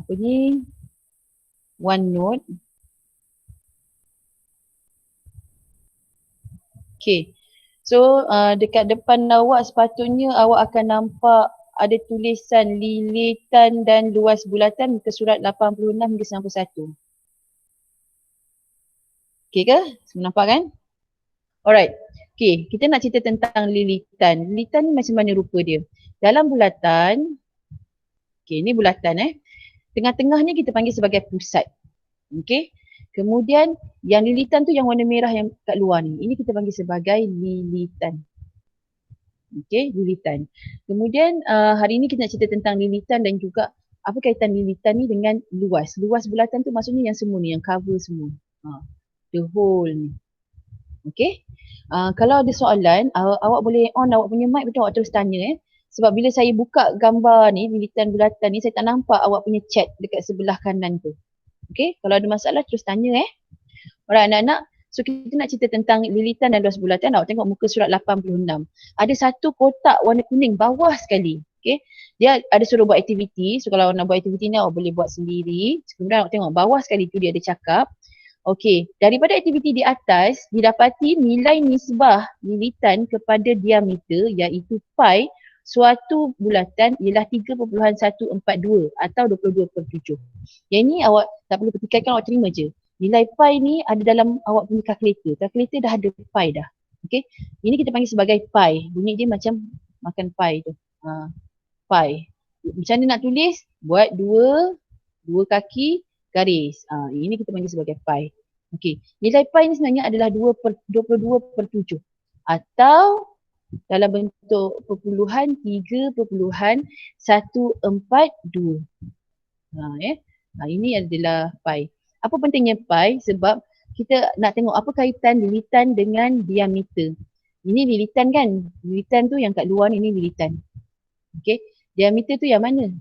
apa ni, OneNote. Okay. So dekat depan awak sepatutnya awak akan nampak ada tulisan lilitan dan luas bulatan muka surat 86 hingga 91. Okay ke? Semua nampak kan? Alright. Okay, kita nak cerita tentang lilitan. Lilitan ni macam mana rupa dia? Dalam bulatan, okay ni bulatan tengah-tengah ni kita panggil sebagai pusat. Okay. Kemudian yang lilitan tu yang warna merah yang kat luar ni. Ini kita panggil sebagai lilitan. Okay, lilitan. Kemudian hari ni kita nak cerita tentang lilitan dan juga apa kaitan lilitan ni dengan luas. Luas bulatan tu maksudnya yang semua ni, yang cover semua. The whole ni. Okay. Kalau ada soalan, awak boleh on awak punya mic, betul awak terus tanya Sebab bila saya buka gambar ni, lilitan bulatan ni, saya tak nampak awak punya chat dekat sebelah kanan tu. Okay, kalau ada masalah terus tanya Alright anak-anak, so kita nak cerita tentang lilitan dan luas bulatan. Awak tengok muka surat 86. Ada satu kotak warna kuning bawah sekali. Okay, dia ada suruh buat aktiviti. So kalau nak buat aktiviti ni awak boleh buat sendiri. Kemudian awak tengok bawah sekali tu dia ada cakap. Okey, daripada aktiviti di atas, didapati nilai nisbah lilitan kepada diameter iaitu pi suatu bulatan ialah 3.142 atau 22/7. Yang ni awak tak perlu petikaikan, awak terima je. Nilai pi ni ada dalam awak punya kalkulator. Kalkulator dah ada pi dah. Okey, ini kita panggil sebagai pi. Bunyi dia macam makan pi tu. Pi. Macam mana nak tulis? Buat dua kaki garis. Ini kita panggil sebagai pi. Okey, nilai pi ni sebenarnya adalah 22/7 atau dalam bentuk perpuluhan 3.142. Ini adalah pi. Apa pentingnya pi? Sebab kita nak tengok apa kaitan lilitan dengan diameter. Ini lilitan kan? Lilitan tu yang kat luar ni, ini lilitan. Okey, diameter tu yang mana?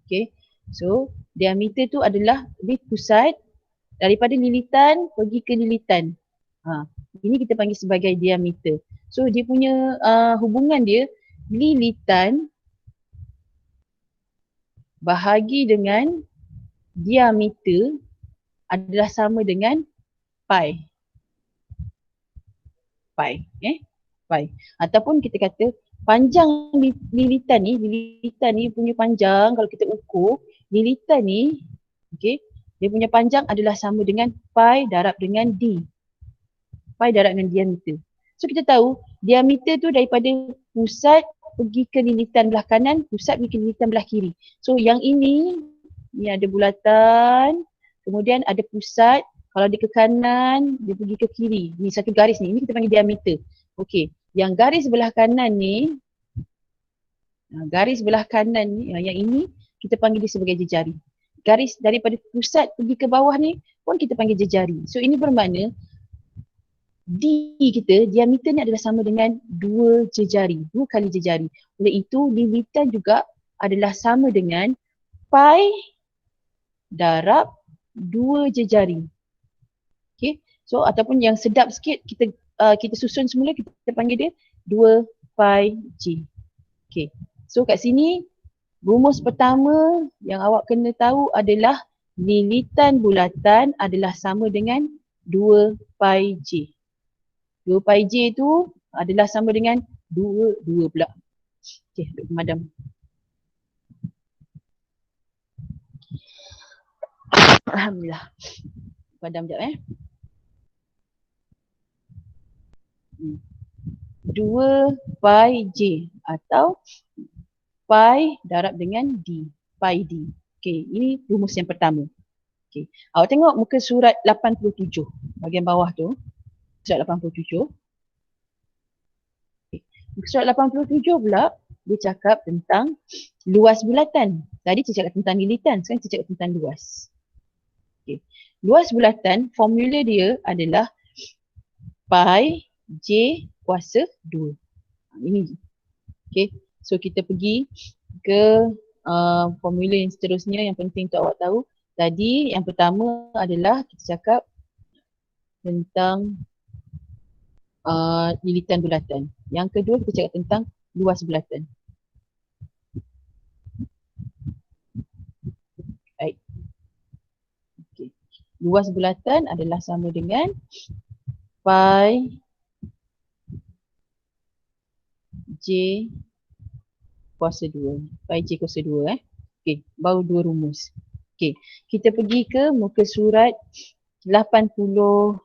Okey. So, diameter tu adalah di pusat daripada lilitan pergi ke lilitan. Ini kita panggil sebagai diameter. So, dia punya hubungan dia, lilitan bahagi dengan diameter adalah sama dengan pi. Pi. Ataupun kita kata panjang lilitan ni punya panjang, kalau kita ukur lilitan ni, okey, dia punya panjang adalah sama dengan pi darab dengan d. Pi darab dengan diameter. So kita tahu diameter tu daripada pusat pergi ke lilitan belah kanan, pusat pergi ke lilitan belah kiri. So yang ini ada bulatan, kemudian ada pusat, kalau dia ke kanan, dia pergi ke kiri. Ni satu garis ni, ini kita panggil diameter. Okey, yang garis belah kanan ni, yang ini kita panggil dia sebagai jejari. Garis daripada pusat pergi ke bawah ni pun kita panggil jejari. So ini bermakna D kita, diameter ni adalah sama dengan 2 jejari, 2 kali jejari. Oleh itu, lilitan juga adalah sama dengan pi darab 2 jejari. Okay, so ataupun yang sedap sikit, kita susun semula, kita panggil dia 2 pi j. Okay, so kat sini rumus pertama yang awak kena tahu adalah lilitan bulatan adalah sama dengan 2 pi j. 2 pi j tu adalah sama dengan 2 pula. Okay, duk pemadam. Alhamdulillah. Padam sekejap 2 pi j atau pi darab dengan d. Pi d. Okay, ini rumus yang pertama. Okay, awak tengok muka surat 87 bahagian bawah tu. Surat 87. Okay. Muka surat 87 pula dia cakap tentang luas bulatan. Tadi saya cakap tentang lilitan, sekarang saya cakap tentang luas. Okay. Luas bulatan, formula dia adalah pi j kuasa 2. Ini. Okay. So kita pergi ke formula yang seterusnya yang penting untuk awak tahu. Tadi yang pertama adalah kita cakap tentang lilitan bulatan. Yang kedua kita cakap tentang luas bulatan. Luas bulatan adalah sama dengan pi J kuasa 2. Pi J kuasa 2 Okey, baru dua rumus. Okey, kita pergi ke muka surat 89.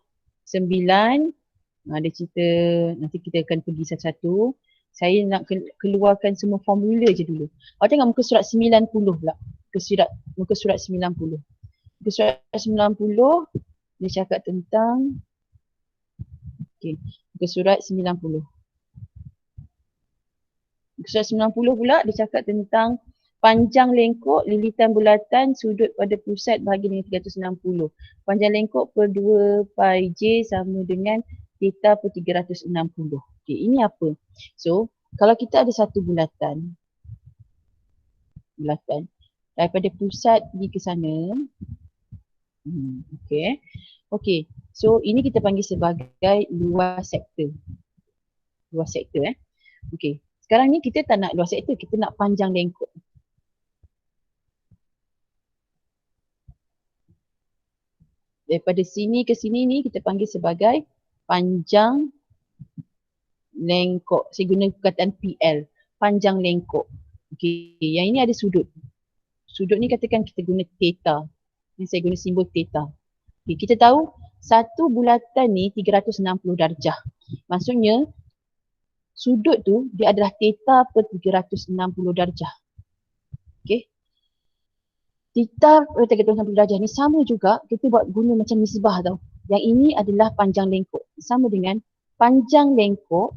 Ada cerita, nanti kita akan pergi satu-satu. Saya nak keluarkan semua formula je dulu. Awak tengok muka surat 90 pula. Muka surat 90. Muka surat 90 dia cakap tentang muka surat 90. Muka surat 90 pula dia cakap tentang panjang lengkok lilitan bulatan sudut pada pusat bahagi dengan 360. Panjang lengkok per 2 pi J sama dengan theta per 360. Okey, ini apa? So, kalau kita ada satu bulatan daripada pusat pergi ke sana. Okey. So, ini kita panggil sebagai luas sektor. Luas sektor Okey. Sekarang ni kita tak nak luas sektor, kita nak panjang lengkok. Daripada sini ke sini ni kita panggil sebagai panjang lengkok. Saya guna perkataan PL, panjang lengkok. Okey, yang ini ada sudut. Sudut ni katakan kita guna theta. Ni saya guna simbol theta. Okey, kita tahu satu bulatan ni 360 darjah. Maksudnya sudut tu dia adalah theta per 360 darjah. Okey. Theta per 360 darjah ni sama juga kita buat guna macam misbah tau. Yang ini adalah panjang lengkok. Sama dengan panjang lengkok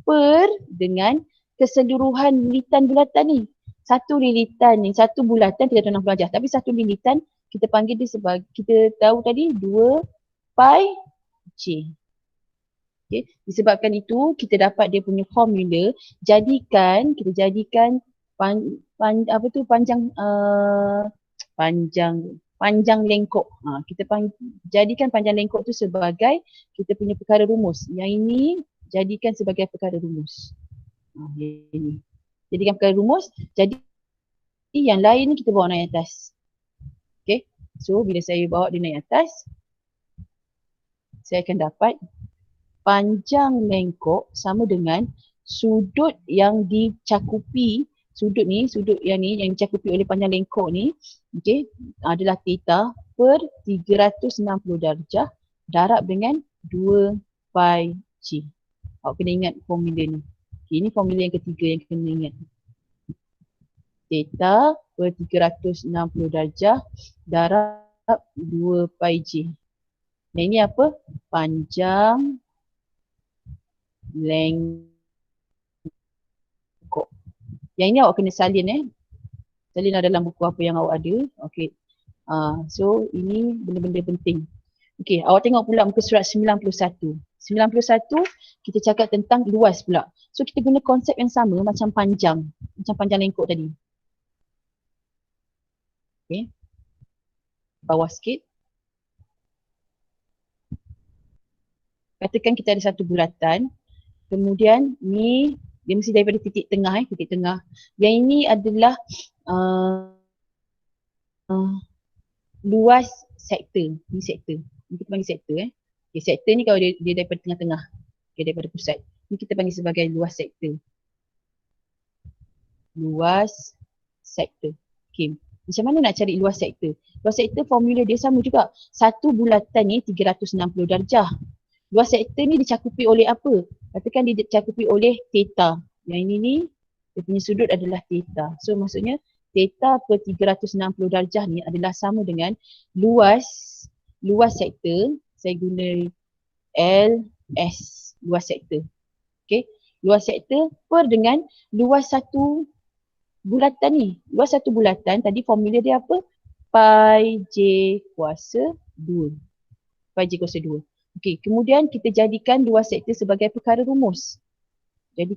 per dengan keseluruhan lilitan bulatan ni. Satu lilitan ni, satu bulatan 360 darjah. Tapi satu lilitan kita panggil dia sebagai, kita tahu tadi 2 pi J. Okay. Disebabkan itu kita dapat dia punya formula, kita jadikan panjang lengkok. Kita jadikan panjang lengkok tu sebagai kita punya perkara rumus. Yang ini jadikan sebagai perkara rumus. Ini. Jadikan perkara rumus, jadi yang lain ni kita bawa naik atas. Okay. So bila saya bawa dia naik atas, saya akan dapat panjang lengkok sama dengan sudut yang dicakupi, sudut yang dicakupi oleh panjang lengkok ni, adalah theta per 360 darjah darab dengan 2 pi J. Awak kena ingat formula ni. Ini formula yang ketiga yang kena ingat. Theta per 360 darjah darab 2 pi J. Yang ini apa? Panjang lengkok. Yang ini awak kena salin salin dalam buku apa yang awak ada. Okey. So ini benda-benda penting. Okey, awak tengok pula muka surat 91. 91 kita cakap tentang luas pula. So kita guna konsep yang sama macam panjang lengkok tadi. Okey. Bawah sikit. Katakan kita ada satu bulatan. Kemudian ni dia mesti daripada titik tengah. Yang ini adalah luas sektor. Ni sektor. Ni kita panggil sektor Okay, sektor ni kalau dia daripada tengah-tengah. Okay, daripada pusat. Ni kita panggil sebagai luas sektor. Luas sektor. Okay. Macam mana nak cari luas sektor? Luas sektor formula dia sama juga. Satu bulatan ni 360 darjah. Luas sektor ni dicakupi oleh apa? Katakan dia dicakupi oleh theta. Yang ini ni, dia punya sudut adalah theta. So maksudnya theta per 360 darjah ni adalah sama dengan luas sektor. Saya guna LS, luas sektor. Okay. Luas sektor per dengan luas satu bulatan ni. Luas satu bulatan tadi formula dia apa? Pi J kuasa 2. Pi J kuasa 2. Okey, kemudian kita jadikan luas sektor sebagai perkara rumus. So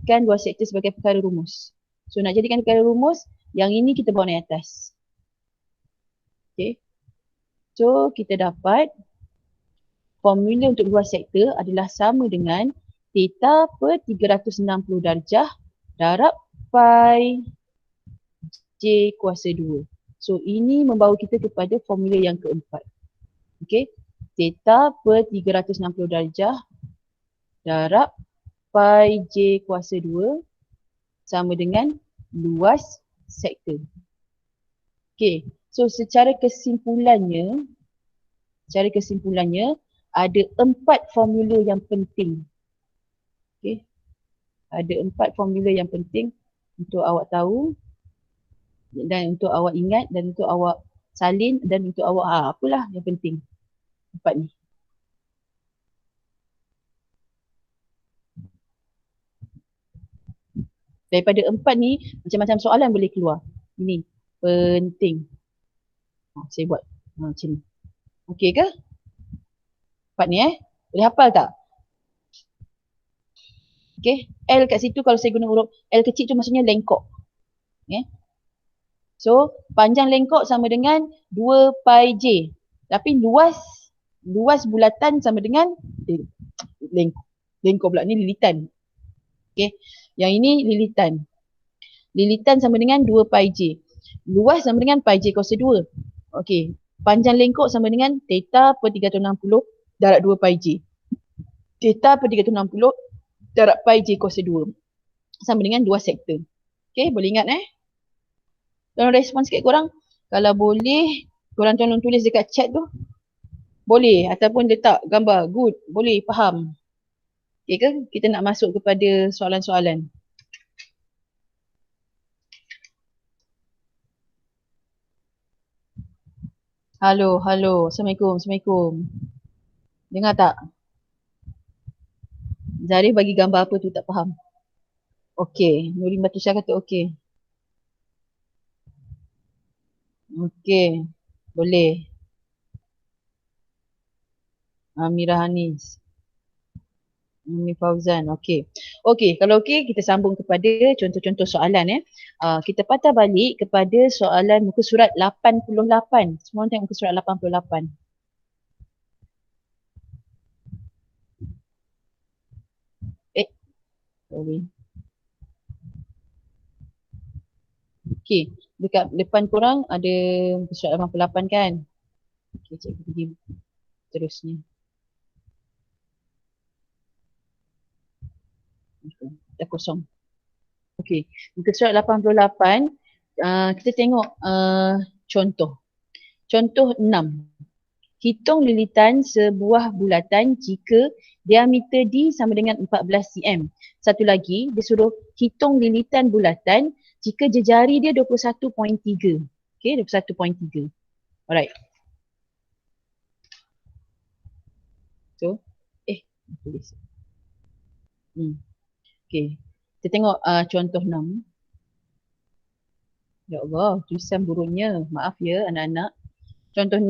nak jadikan perkara rumus, yang ini kita bawa naik atas. Okey. So kita dapat formula untuk luas sektor adalah sama dengan theta per 360 darjah darab pi J kuasa 2. So ini membawa kita kepada formula yang keempat. Okey. Theta per 360 darjah darab pi j kuasa 2 sama dengan luas sektor. Okey. So secara kesimpulannya ada 4 formula yang penting. Okey. Ada 4 formula yang penting untuk awak tahu dan untuk awak ingat dan untuk awak salin dan untuk awak apalah yang penting. 4 ni. Daripada 4 ni macam-macam soalan boleh keluar. Ini penting. Saya buat macam ni. Okey ke? 4 ni boleh hafal tak? Okey. L kat situ kalau saya guna huruf L kecil tu maksudnya lengkok. Okay. So panjang lengkok sama dengan 2 pi j. Tapi luas bulatan sama dengan lengkok pula ni lilitan. Okey. Yang ini lilitan. Lilitan sama dengan 2 pi j. Luas sama dengan pi j kuasa 2. Okey. Panjang lengkok sama dengan theta per 360 darab 2 pi j. Theta per 360 darab pi j kuasa 2 sama dengan 2 sektor. Okey, boleh ingat Tolong respon sikit korang. Kalau boleh, korang tolong tulis dekat chat tu. Boleh ataupun letak gambar. Good, boleh, faham. Okey ke? Kita nak masuk kepada soalan-soalan. Halo. Assalamualaikum. Dengar tak? Zarif bagi gambar apa tu tak faham. Okey, Nurin Batusha kata okey. Okey, boleh. Amirah Hanis. Umi Fauzan, okey. Okey, kalau okey kita sambung kepada contoh-contoh soalan kita patah balik kepada soalan muka surat 88. Semua orang tengok muka surat 88. Sorry. Okey, dekat depan korang ada muka surat 88 kan? Okey, cikgu pergi terusnya. Dah kosong. Okey, muka surat 88 kita tengok contoh. Contoh 6. Hitung lilitan sebuah bulatan jika diameter D sama dengan 14 cm. Satu lagi, dia suruh hitung lilitan bulatan jika jejari dia 21.3. Okey, 21.3. Alright. So, tulis. Okey. Kita tengok contoh 6. Ya Allah, tulisan buruknya. Maaf ya anak-anak. Contoh 6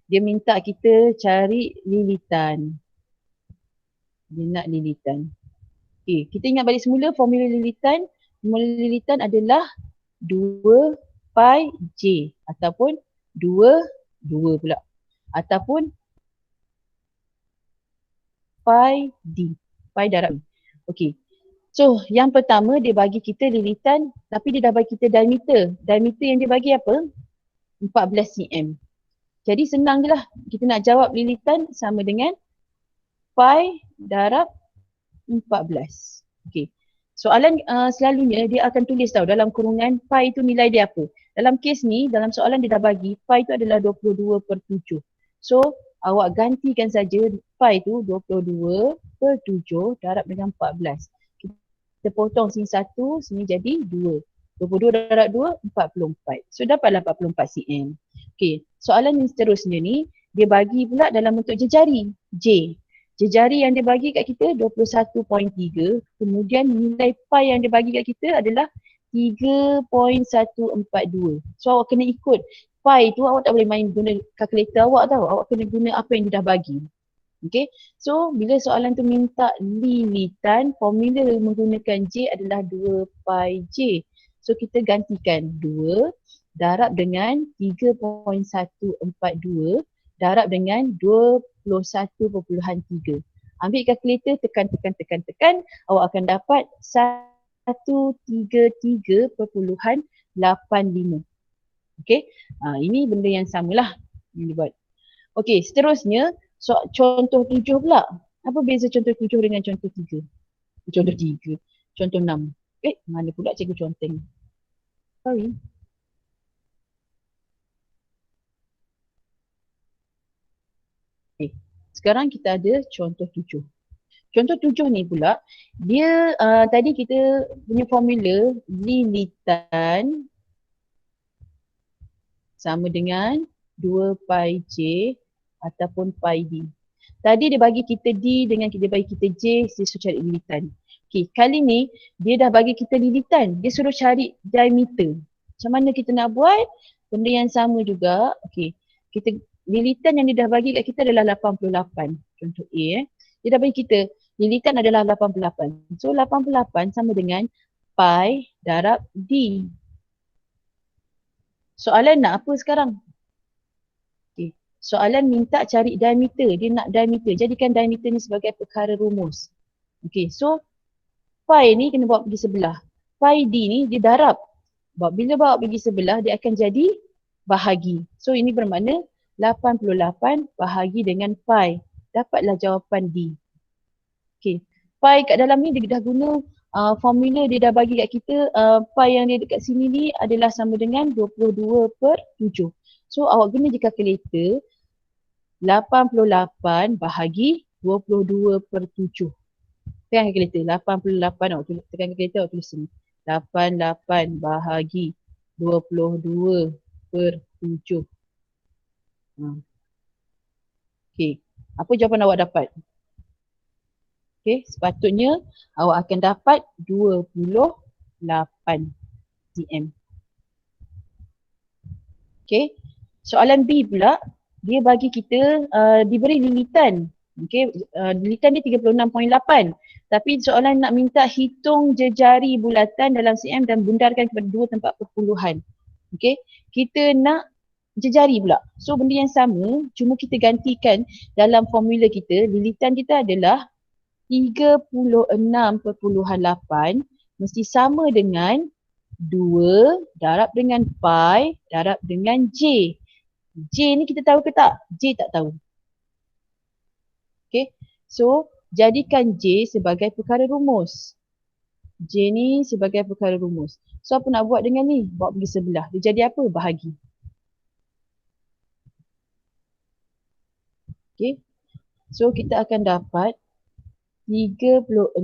dia minta kita cari lilitan. Dia nak lilitan. Okey, kita ingat balik semula formula lilitan. Formula lilitan adalah 2 pi j ataupun 2 pula. Ataupun pi d. Pi darab. Okey. So, yang pertama dia bagi kita lilitan tapi dia dah bagi kita diameter. Diameter yang dia bagi apa? 14 cm. Jadi senang je lah. Kita nak jawab lilitan sama dengan pi darab 14. Okey. Soalan selalunya dia akan tulis tahu dalam kurungan pi itu nilai dia apa. Dalam kes ni, dalam soalan dia dah bagi pi itu adalah 22/7. So, awak gantikan saja pi itu 22/7 darab dengan 14. Kita potong sini 1, sini jadi 2. 22 darab 2, 44. So, dapatlah 44 cm. Okey, soalan yang seterusnya ni, dia bagi pula dalam bentuk jejari, J. Jejari yang dia bagi kat kita 21.3, kemudian nilai pi yang dia bagi kat kita adalah 3.142. So awak kena ikut pi tu, awak tak boleh main guna kalkulator awak tau. Awak kena guna apa yang dia dah bagi. Okay, so bila soalan tu minta lilitan, formula menggunakan J adalah 2 pi J. So kita gantikan 2 darab dengan 3.142 darab dengan 21.3. Ambil kalkulator, tekan, awak akan dapat 133.85. Okay, ini benda yang samalah yang dibuat. Okey, seterusnya contoh 7 pula. Apa beza contoh 7 dengan contoh 3? Contoh 3, contoh 6. Mana pula cikgu conteng? Sorry. Okay. Sekarang kita ada contoh 7. Contoh 7 ni pula, dia tadi kita punya formula lilitan sama dengan 2 pi j ataupun pi d. Tadi dia bagi kita D dengan dia bagi kita J, dia suruh cari lilitan. Okay, kali ni dia dah bagi kita lilitan, dia suruh cari diameter. Macam mana kita nak buat? Benda yang sama juga. Okay, kita lilitan yang dia dah bagi kat kita adalah 88. Contoh A Dia dah bagi kita lilitan adalah 88. So 88 sama dengan pi darab D. Soalan nak apa sekarang? Okay. Soalan minta cari diameter. Dia nak diameter. Jadikan diameter ni sebagai perkara rumus. Okay, so pi ni kena bawa pergi sebelah. Pi D ni dia darab. Bila bawa pergi sebelah, dia akan jadi bahagi. So ini bermakna 88 bahagi dengan pi. Dapatlah jawapan D. Okay, pi kat dalam ni dia dah guna formula dia dah bagi kat kita. Pi yang dia dekat sini ni adalah sama dengan 22/7. So awak guna je kalkulator. 88 bahagi 22/7. Tekan kalkulator. 88 awak tulis, tekan kalkulator awak tulis sini. 88 bahagi 22/7. Okay. Apa jawapan awak dapat? Okay. Sepatutnya awak akan dapat 28 cm. Okay. Soalan B pula. Dia bagi kita diberi lilitan. Okay. Lilitan dia 36.8. Tapi soalan nak minta hitung jejari bulatan dalam cm dan bundarkan kepada dua tempat perpuluhan. Okay. Kita nak jejari pula. So benda yang sama, cuma kita gantikan dalam formula kita. Lilitan kita adalah 36.8 mesti sama dengan 2 darab dengan pi darab dengan j. J ni kita tahu ke tak? J tak tahu. Okay. So jadikan J sebagai perkara rumus. J ni sebagai perkara rumus. So apa nak buat dengan ni? Bawa pergi sebelah. Dia jadi apa? Bahagi. Okay. So kita akan dapat 36.8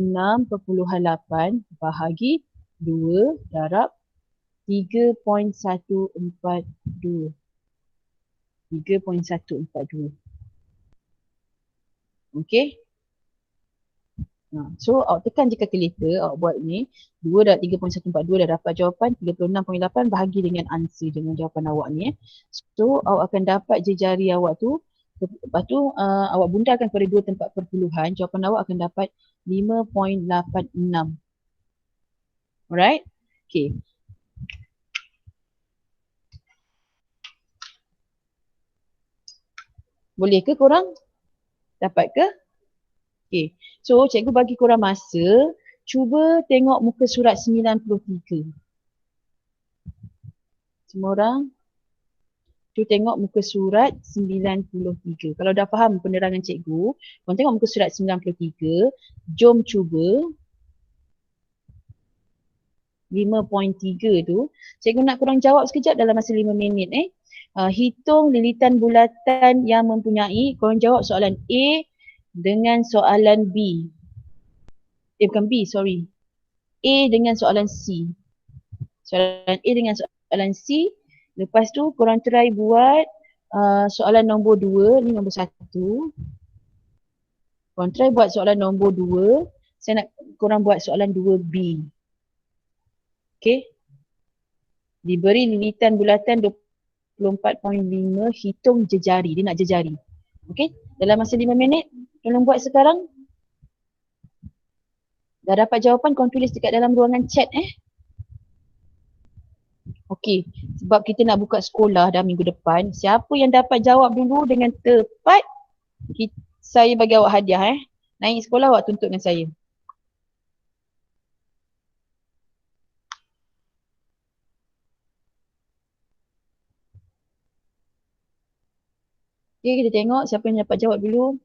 bahagi 2 darab 3.142. 3.142. Okay. So awak tekan je kalkulator, awak buat ni 2 darab 3.142 dah dapat jawapan 36.8 bahagi dengan answer dengan jawapan awak ni. So awak akan dapat jejari awak tu. Lepas tu awak bundarkan pada dua tempat perpuluhan, jawapan awak akan dapat 5.86. Alright? Okay. Boleh ke korang? Dapat ke? Okay. So cikgu bagi korang masa, cuba tengok muka surat 93. Semua orang? Cuba tengok muka surat 93. Kalau dah faham penerangan cikgu, korang tengok muka surat 93. Jom cuba 5.3 tu. Cikgu nak korang jawab sekejap dalam masa 5 minit. Hitung lilitan bulatan yang mempunyai, korang jawab soalan A dengan soalan B. Bukan B, sorry. A dengan soalan C. Soalan A dengan soalan C. Lepas tu korang try buat soalan nombor 2, ni nombor 1. Korang try buat soalan nombor 2. Saya nak korang buat soalan 2B. Okay. Diberi lilitan bulatan 24.5, hitung jejari. Dia nak jejari. Okay. Dalam masa 5 minit, tolong buat sekarang. Dah dapat jawapan, korang tulis dekat dalam ruangan chat Okey, sebab kita nak buka sekolah dah minggu depan. Siapa yang dapat jawab dulu dengan tepat, saya bagi awak hadiah Naik sekolah awak tuntut dengan saya. Okay, kita tengok siapa yang dapat jawab dulu.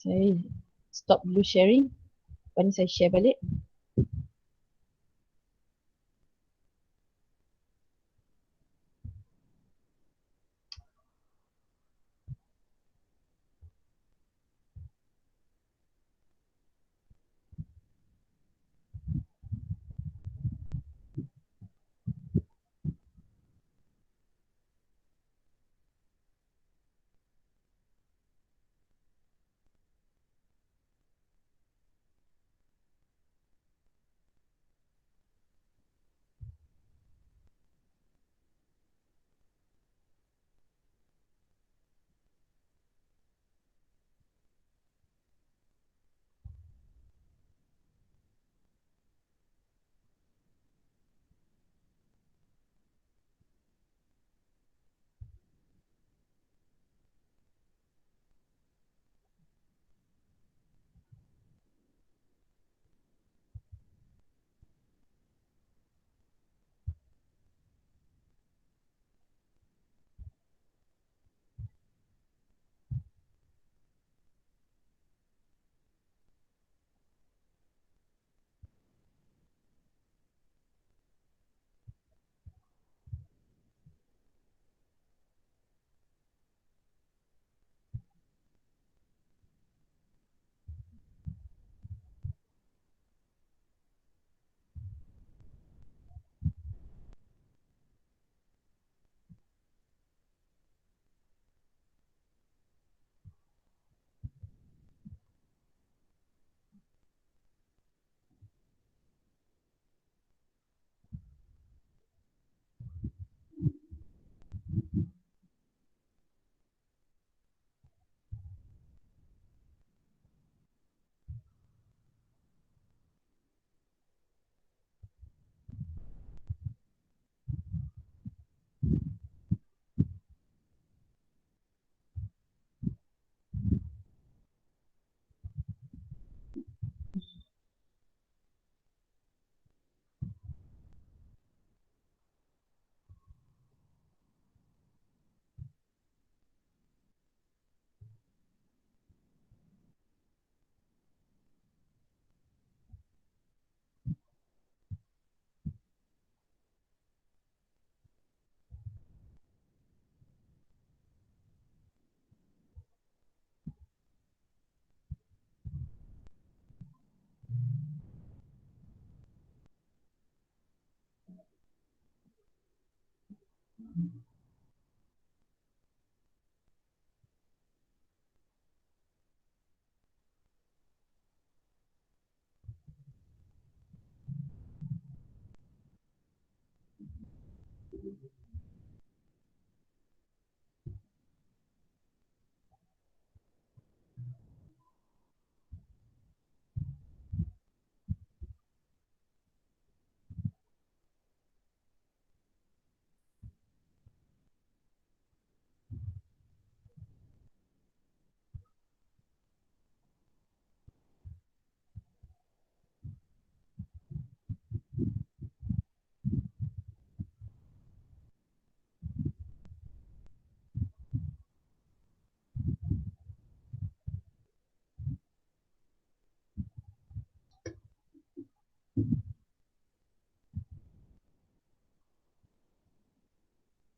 Saya stop dulu sharing. Lepas ni saya share balik.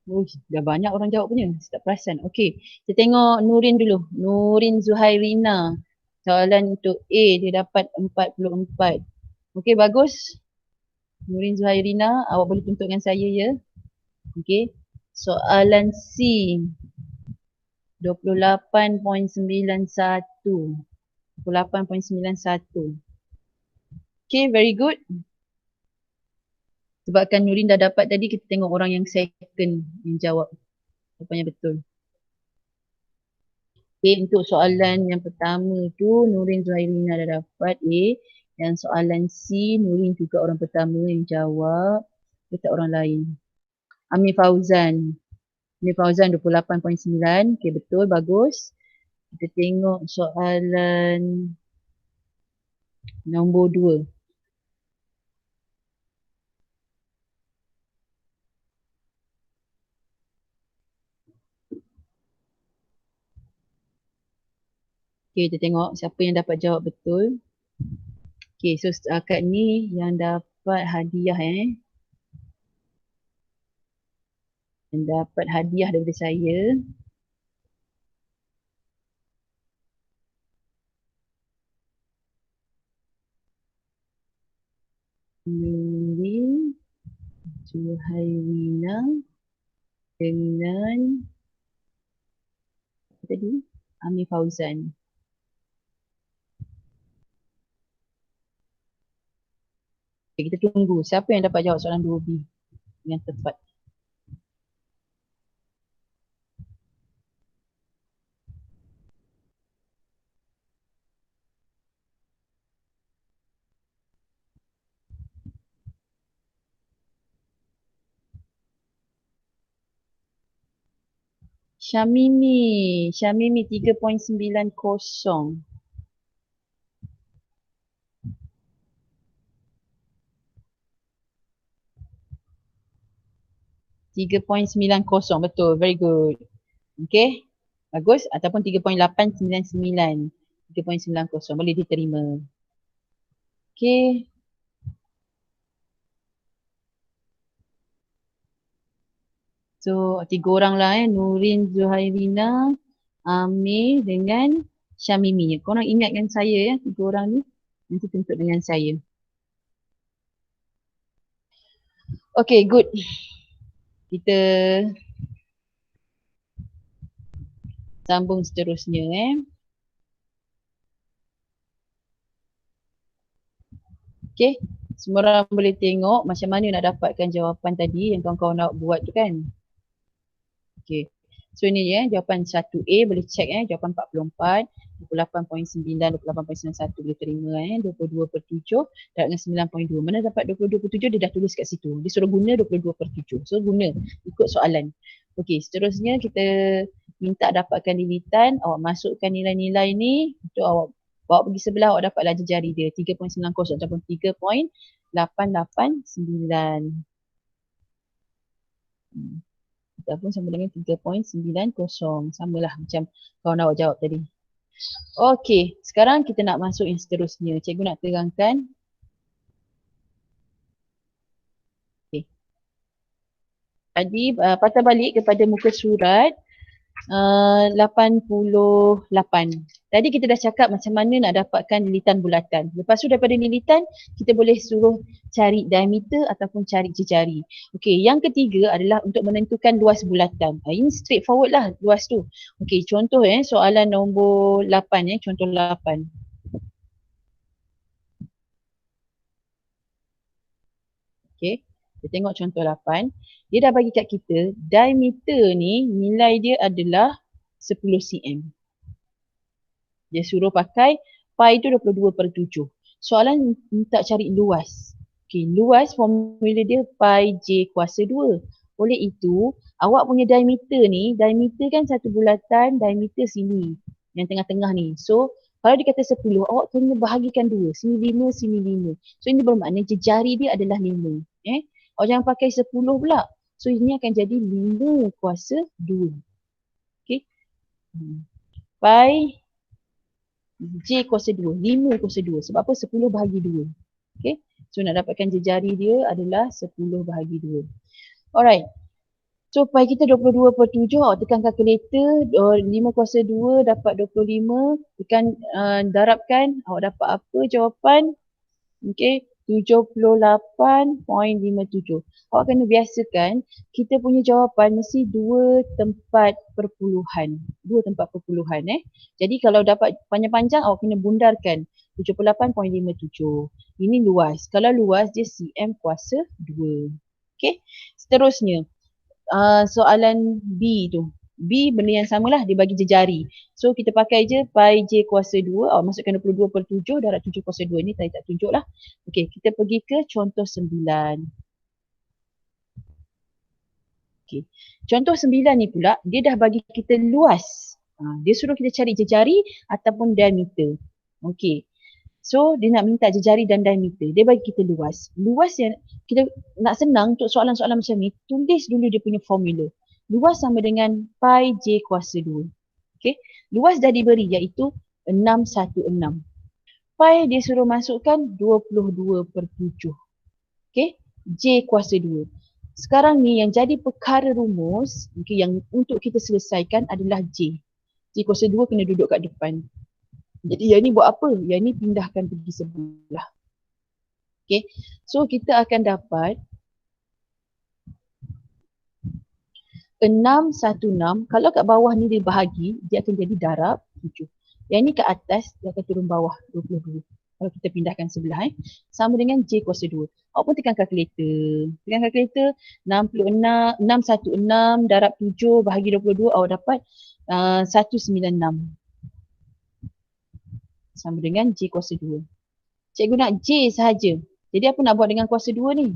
Oh, dah banyak orang jawab punya. Saya tak perasan. Okey, kita tengok Nurin dulu. Nurin Zuhairina. Soalan untuk A, dia dapat 44. Okey, bagus. Nurin Zuhairina, awak boleh tuntukkan saya ya. Okey. Soalan C, 28.91. 28.91. Okey, very good. Sebabkan Nurin dah dapat tadi, kita tengok orang yang second yang jawab. Jawapannya betul. Okay, untuk soalan yang pertama tu Nurin Zuhairina dah dapat A. Dan soalan C, Nurin juga orang pertama yang jawab. Dekat orang lain. Amir Fauzan. Amir Fauzan 28.9. Okay, betul, bagus. Kita tengok soalan nombor 2. Okay, kita tengok siapa yang dapat jawab betul. Okay, so akak ni yang dapat hadiah yang dapat hadiah daripada saya. Nurul Juhairina dengan apa tadi? Amir Fauzan. Okay, kita tunggu siapa yang dapat jawab soalan 2B dengan tepat. Syamimi 3.90. 3.90, betul, very good. Okay, bagus. Ataupun 3.899. 3.90 boleh diterima. Okay. So 3 orang lah Nurin, Zuhairina, Amir dengan Syamimi. Korang ingatkan saya 3 orang ni. Nanti tuntut dengan saya. Okay, good. Kita sambung seterusnya Okay, semua orang boleh tengok macam mana nak dapatkan jawapan tadi yang kawan-kawan nak buat tu kan. Okay, so ni jawapan 1A boleh check jawapan 44, 28.9, 28.91 boleh terima 22/7 dan dengan 9.2. Mana dapat 22/7 dia dah tulis kat situ. Dia suruh guna 22/7. So guna ikut soalan. Okay, seterusnya kita minta dapatkan lilitan. Awak masukkan nilai-nilai ni untuk awak bawa pergi sebelah, awak dapatlah jejari dia 3.90 ataupun 3.889. Ataupun sama dengan 3.90. Samalah macam kawan awak jawab tadi. Okey, sekarang kita nak masuk yang seterusnya. Cikgu nak terangkan. Okay. Tadi patah balik kepada muka surat 88. Tadi kita dah cakap macam mana nak dapatkan lilitan bulatan. Lepas tu daripada lilitan, kita boleh suruh cari diameter ataupun cari jejari. Okey, yang ketiga adalah untuk menentukan luas bulatan. Ini straightforward lah luas tu. Okey, contoh soalan nombor 8 contoh 8. Okey, kita tengok contoh 8. Dia dah bagi kat kita, diameter ni nilai dia adalah 10 cm. Dia suruh pakai pi tu 22/7. Soalan minta cari luas. Okey, luas formula dia pi j kuasa 2. Oleh itu, awak punya diameter ni, diameter kan satu bulatan, diameter sini. Yang tengah-tengah ni. So, kalau dia kata 10, awak kena bahagikan 2. Sini 5, sini 5. So, ini bermakna jejari dia adalah 5. Awak jangan pakai 10 pula. So, ini akan jadi 5 kuasa 2. Okey. Pi J kuasa 2, 5 kuasa 2. Sebab apa? 10 bahagi 2. Okay. So nak dapatkan jejari dia adalah 10 bahagi 2. Alright. So pi kita 22/7. Awak tekan kalkulator. 5 kuasa 2 dapat 25. Tekan darabkan. Awak dapat apa jawapan? Okay. 78.57. Awak kena biasakan kita punya jawapan mesti 2 tempat perpuluhan. 2 tempat perpuluhan Jadi kalau dapat panjang-panjang awak kena bundarkan 78.57. Ini luas. Kalau luas dia cm kuasa 2. Okay. Seterusnya soalan B tu. B benda yang samalah, dia bagi jejari. So kita pakai je pi j kuasa 2. Awak masukkan 22/7 darab 7 kuasa 2 ni saya tak tunjuk lah. Okey, kita pergi ke contoh 9. Okey. Contoh 9 ni pula dia dah bagi kita luas. Dia suruh kita cari jejari ataupun diameter. Okey. So dia nak minta jejari dan diameter. Dia bagi kita luas. Luas yang kita nak senang untuk soalan-soalan macam ni, tulis dulu dia punya formula. Luas sama dengan pi j kuasa 2. Okay. Luas dah diberi iaitu 616. Pi dia suruh masukkan 22/7. Okay, J kuasa 2. Sekarang ni yang jadi perkara rumus, okay, yang untuk kita selesaikan adalah J. J kuasa 2 kena duduk kat depan. Jadi yang ni buat apa? Yang ni pindahkan pergi sebelah. Okay, so kita akan dapat 616, kalau kat bawah ni dia bahagi, dia akan jadi darab 7. Yang ni kat atas, dia akan turun bawah 22. Kalau kita pindahkan sebelah sama dengan J kuasa 2. Awak pun tekan kalkulator. Tekan kalkulator 66, 616 darab 7 bahagi 22, awak dapat 196. Sama dengan J kuasa 2. Cikgu nak J sahaja. Jadi apa nak buat dengan kuasa 2 ni?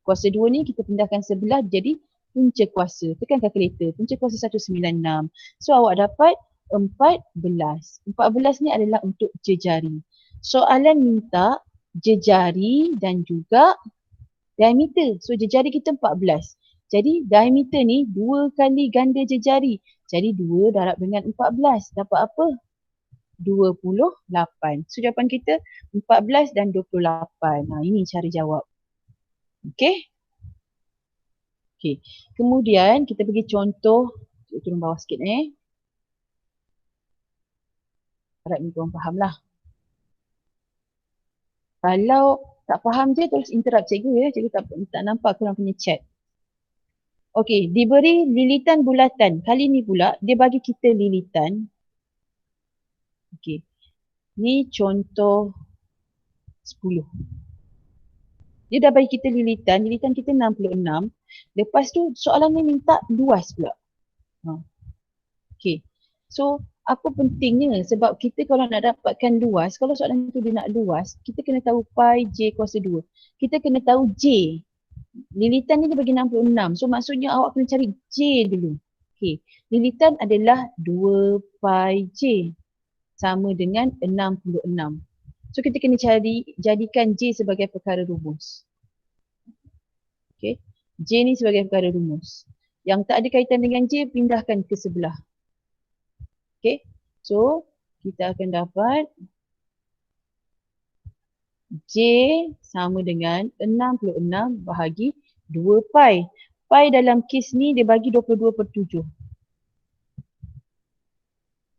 Kuasa 2 ni kita pindahkan sebelah jadi punca kuasa. Tekan kalkulator. Punca kuasa 196. So awak dapat 14. 14 ni adalah untuk jejari. Soalan minta jejari dan juga diameter. So jejari kita 14. Jadi diameter ni 2 kali ganda jejari. Jadi 2 darab dengan 14. Dapat apa? 28. So jawapan kita 14 dan 28. Ini cara jawab. Okey. Okey. Kemudian kita pergi contoh. Turun bawah sikit harap ni korang faham lah. Kalau tak faham je terus interrupt cikgu ya. Cikgu tak nampak korang punya chat. Okey, diberi lilitan bulatan. Kali ni pula dia bagi kita lilitan. Okey. Ni contoh 10. Dia dah bagi kita lilitan kita 66. Lepas tu soalan ni minta luas pula. Okey. So apa pentingnya? Sebab kita kalau nak dapatkan luas, kalau soalan tu dia nak luas, kita kena tahu pi J kuasa 2. Kita kena tahu J. Lilitan ni dia bagi 66. So maksudnya awak kena cari J dulu. Okey. Lilitan adalah 2 pi J sama dengan 66. So kita kena jadikan J sebagai perkara rumus. Okey. J ni sebagai perkara rumus. Yang tak ada kaitan dengan J pindahkan ke sebelah. Okay, so kita akan dapat J sama dengan 66 bahagi 2 pi. Pi dalam kes ni dia bagi 22/7.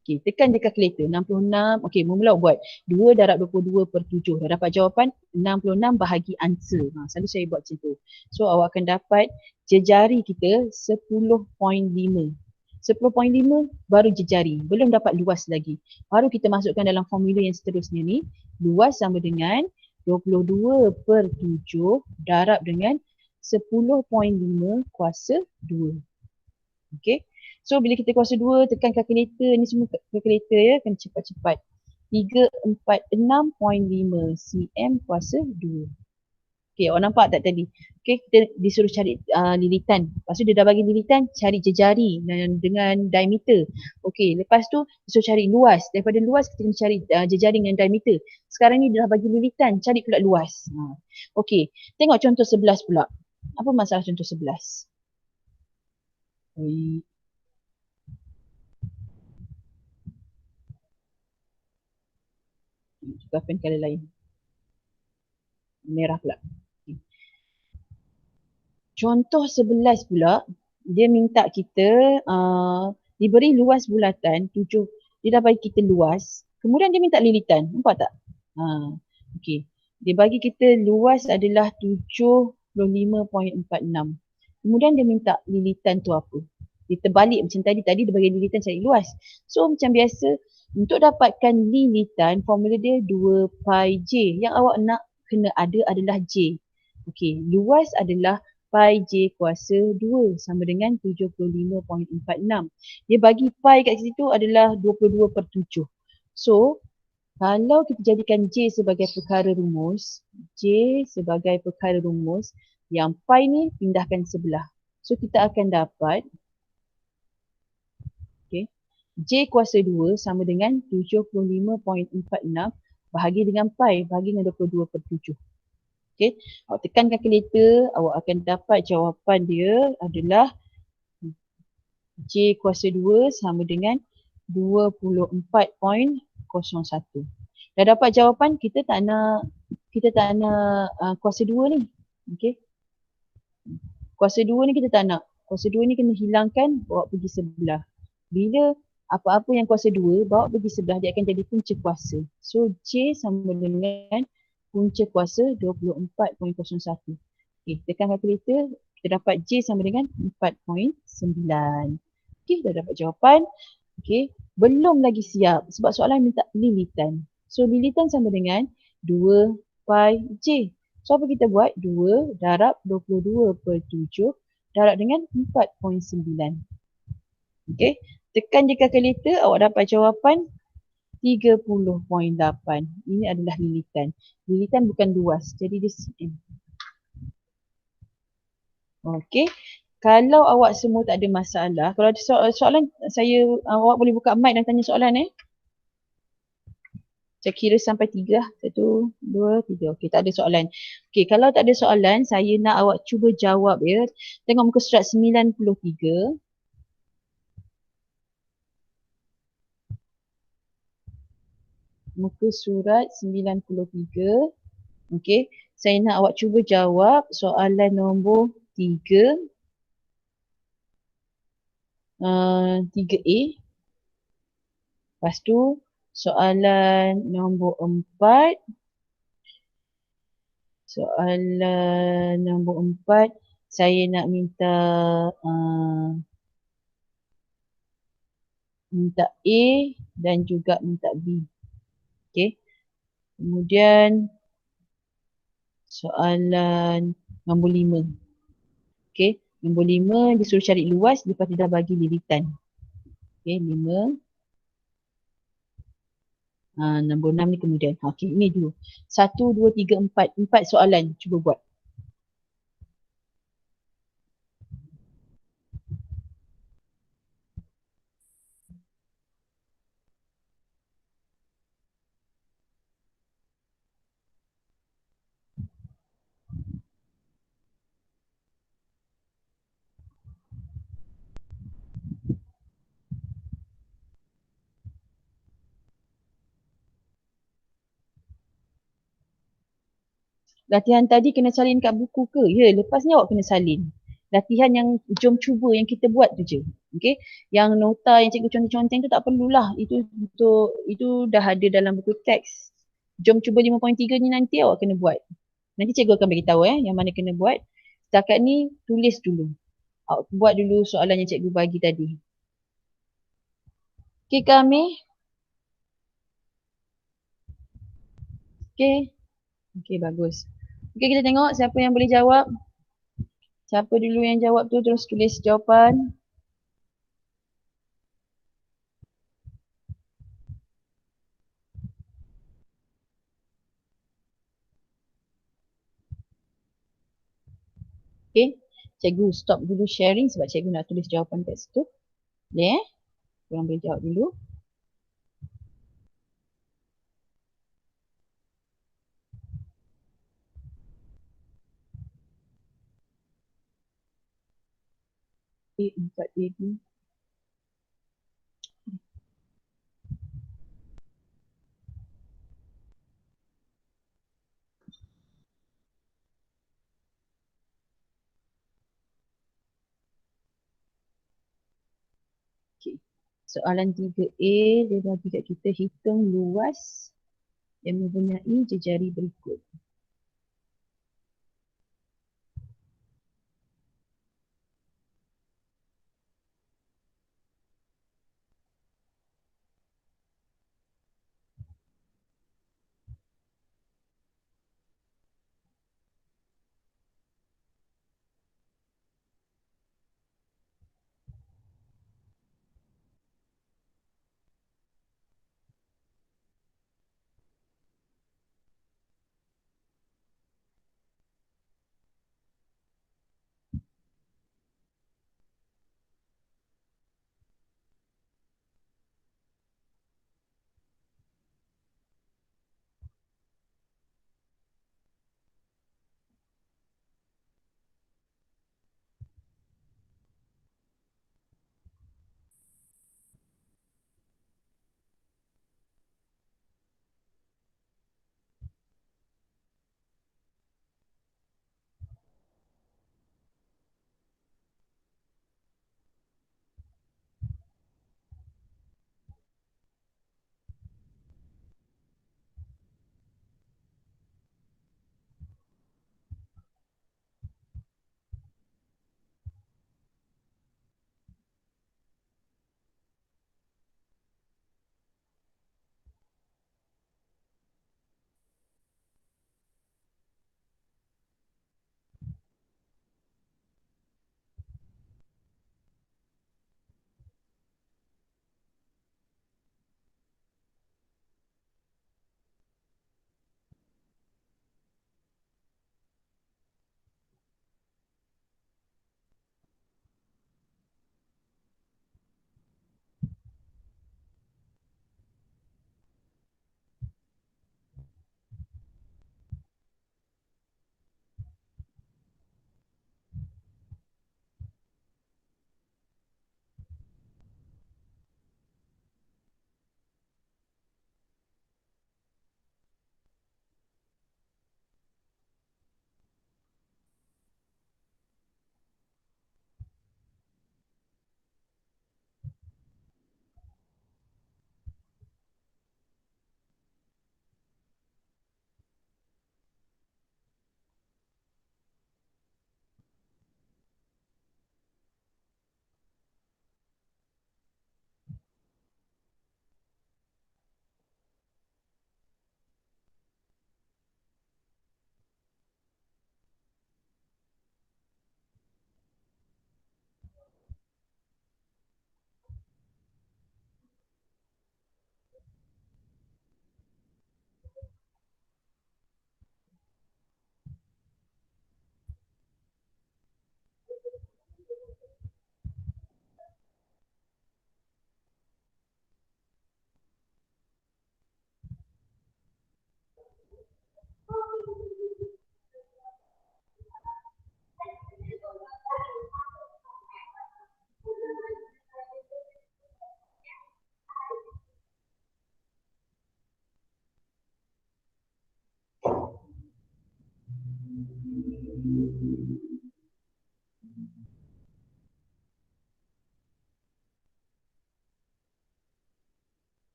Okay, tekan je kalkulator 66. Okay, mula buat 2 darab 22/7. Dah dapat jawapan 66 bahagi answer. Selalu saya buat macam tu. So awak akan dapat jejari kita 10.5. 10.5 baru jejari. Belum dapat luas lagi. Baru kita masukkan dalam formula yang seterusnya ni. Luas sama dengan 22/7 darab dengan 10.5 kuasa 2. Okay. So bila kita kuasa 2 tekan kalkulator. Ni semua kalkulator ya. Kena cepat-cepat. 346.5 cm kuasa 2. Okay, awak nampak tak tadi? Okay, kita disuruh cari lilitan. Lepas tu dia dah bagi lilitan, cari jejari dengan diameter. Okay, lepas tu disuruh cari luas. Daripada luas kita kena cari jejari dengan diameter. Sekarang ni dia dah bagi lilitan, cari pula luas. Okay, tengok contoh 11 pula. Apa masalah contoh 11? Juga pen color lain. Merah pula. Contoh 11 pula, dia minta kita diberi luas bulatan 7. Dia dah bagi kita luas. Kemudian dia minta lilitan. Nampak tak? Okey. Dia bagi kita luas adalah 75.46. Kemudian dia minta lilitan tu apa? Dia terbalik macam tadi. Tadi dia bagi lilitan cari luas. So macam biasa, untuk dapatkan lilitan, formula dia 2 pi J. Yang awak nak kena ada adalah J. Okey, luas adalah pi J kuasa 2 sama dengan 75.46. Dia bagi pi kat situ adalah 22/7. So, kalau kita jadikan J sebagai perkara rumus, J sebagai perkara rumus, yang pi ni pindahkan sebelah. So, kita akan dapat J kuasa 2 sama dengan 75.46 bahagi dengan pi, bahagi dengan 22/7. Okay, awak tekan kalkulator, awak akan dapat jawapan dia adalah J kuasa 2 sama dengan 24.46. Dah dapat jawapan, kita tak nak kuasa 2 ni. Okey. Kuasa 2 ni kita tak nak. Kuasa 2 ni kena hilangkan, bawa pergi sebelah. Bila apa-apa yang kuasa 2 bawa pergi sebelah, dia akan jadi punca kuasa. So J sama dengan punca kuasa 24.01. Okey, tekan kalkulator, kita dapat J sama dengan 4.9. Okey, dah dapat jawapan. Okey, belum lagi siap sebab soalan minta lilitan. So lilitan sama dengan 2 pi J. So apa kita buat? 2 darab 22/7 darab dengan 4.9. Okey, tekan je kalkulator, awak dapat jawapan 30.8. Ini adalah lilitan. Lilitan bukan luas, jadi dia cm. Okey, kalau awak semua tak ada masalah, kalau ada soalan, awak boleh buka mic dan tanya soalan Saya kira sampai 3 lah. 1, 2, 3. Okey, tak ada soalan. Okey, kalau tak ada soalan, saya nak awak cuba jawab ya. Tengok muka surat 93. Muka surat 93. Okey, saya nak awak cuba jawab soalan nombor 3. 3A. Lepas tu soalan nombor 4. Soalan nombor 4 saya nak minta A dan juga minta B. Okey. Kemudian soalan nombor 5. Okey, nombor 5 disuruh cari luas, lepas dia dah bagi lilitan. Okey, 5. Nombor 6 ni kemudian. Okey, ini dulu. 1, 2, 3, 4. 4 soalan. Cuba buat. Latihan tadi kena salin kat buku ke? Ya, lepas ni awak kena salin. Latihan yang jom cuba yang kita buat tu je. Okey. Yang nota yang cikgu conteng-conteng tu tak perlulah. Itu dah ada dalam buku teks. Jom cuba 5.3 ni nanti awak kena buat. Nanti cikgu akan bagi tahu yang mana kena buat. Setakat ni tulis dulu. Awak buat dulu soalan yang cikgu bagi tadi. Okey kami? Okey. Okey, bagus. Okey, kita tengok siapa yang boleh jawab. Siapa dulu yang jawab tu terus tulis jawapan. Okey. Cikgu stop dulu sharing sebab cikgu nak tulis jawapan kat situ. Boleh Korang boleh jawab dulu. A4AB. Okey. Soalan 3A dia bagi kat kita hitung luas yang mempunyai jejari berikut.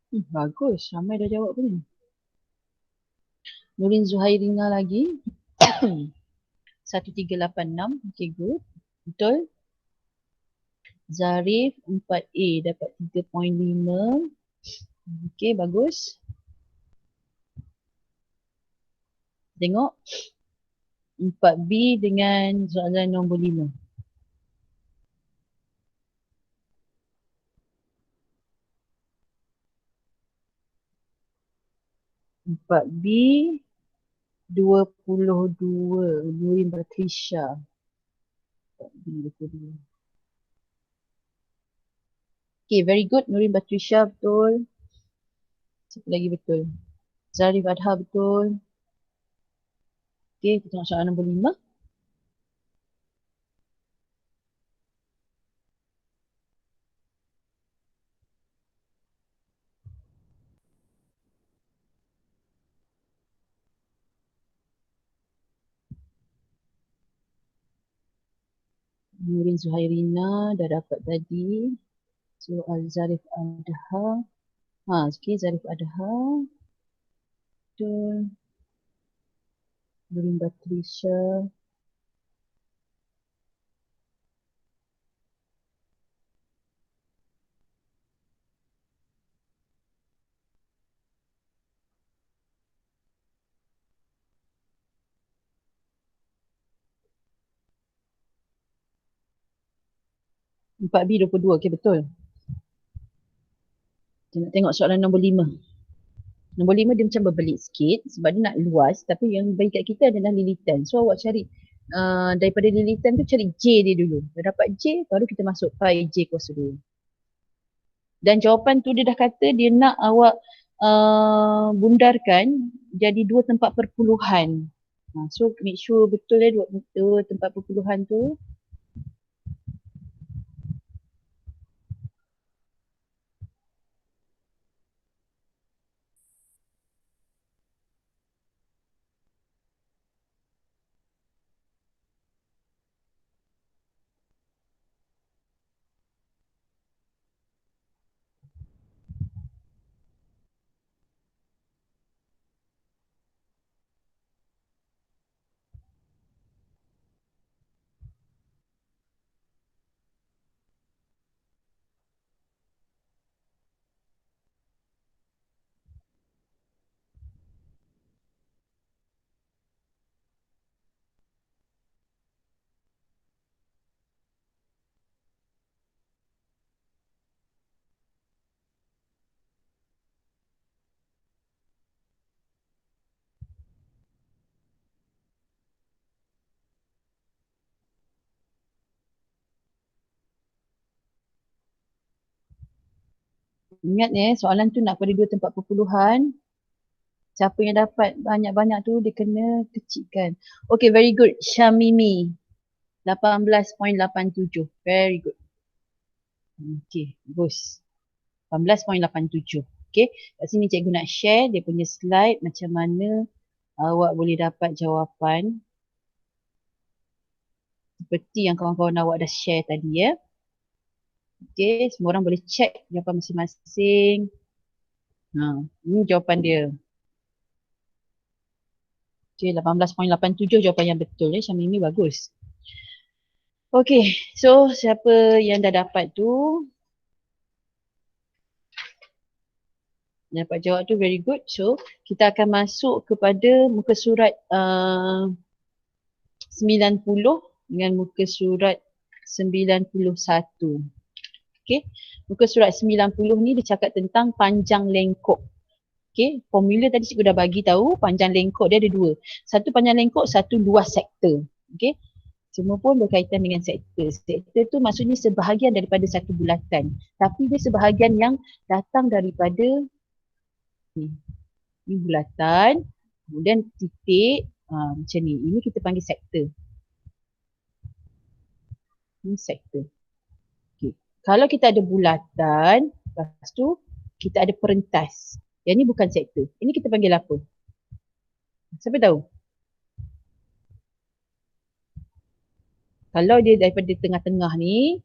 Bagus, ramai dah jawab pun ni. Nurin Zuhairina lagi. 1386. Okay, good. Betul. Zarif 4A dapat 3.5. Okay, bagus. Tengok. 4B dengan soalan nombor 5. Empat B 22 Nurin Batrisha. 4B 22. Okay, very good. Nurin Batrisha betul. Siapa lagi betul? Zarif Adha betul. Okay, kita tengok soalan nombor 5. Nurin Zuhairina dah dapat tadi. Soal Zarif Adha. Okay, Zarif Adha. Betul. Nurin Batrisha. Empat B 22. Okay, betul. Kita nak tengok soalan nombor 5. Nombor 5 dia macam berbelit sikit sebab dia nak luas, tapi yang bagi kat kita adalah lilitan. So awak cari daripada lilitan tu cari J dia dulu. Dah dapat J, baru kita masuk pi J kuasa 2. Dan jawapan tu dia dah kata dia nak awak bundarkan jadi 2 tempat perpuluhan. So make sure betul 2 tempat perpuluhan tu. Ingat soalan tu nak pada 2 tempat perpuluhan. Siapa yang dapat banyak-banyak tu dia kena kecilkan. Okay, very good. Syamimi 18.87. Very good. Okay, bagus. 18.87. Okay, kat sini cikgu nak share dia punya slide macam mana awak boleh dapat jawapan seperti yang kawan-kawan awak dah share tadi ya. Okay, semua orang boleh check jawapan masing-masing. Ini jawapan dia. Okay, 18.87 jawapan yang betul ya. Syamimi bagus. Okay, so siapa yang dah dapat tu, dapat jawab tu very good. So kita akan masuk kepada muka surat 90 dengan muka surat 91. Okay, muka surat 90 ni dia cakap tentang panjang lengkok. Okay, formula tadi cikgu dah bagi tahu panjang lengkok dia ada 2. Satu panjang lengkok, satu luas sektor. Okay, Semua pun berkaitan dengan sektor. Sektor tu maksudnya sebahagian daripada satu bulatan. Tapi dia sebahagian yang datang daripada ni bulatan, kemudian titik, macam ni. Ini kita panggil sektor. Ini sektor. Okay. Kalau kita ada bulatan, lepas tu kita ada perentas. Yang ni bukan sektor. Ini kita panggil apa? Siapa tahu? Kalau dia daripada tengah-tengah ni,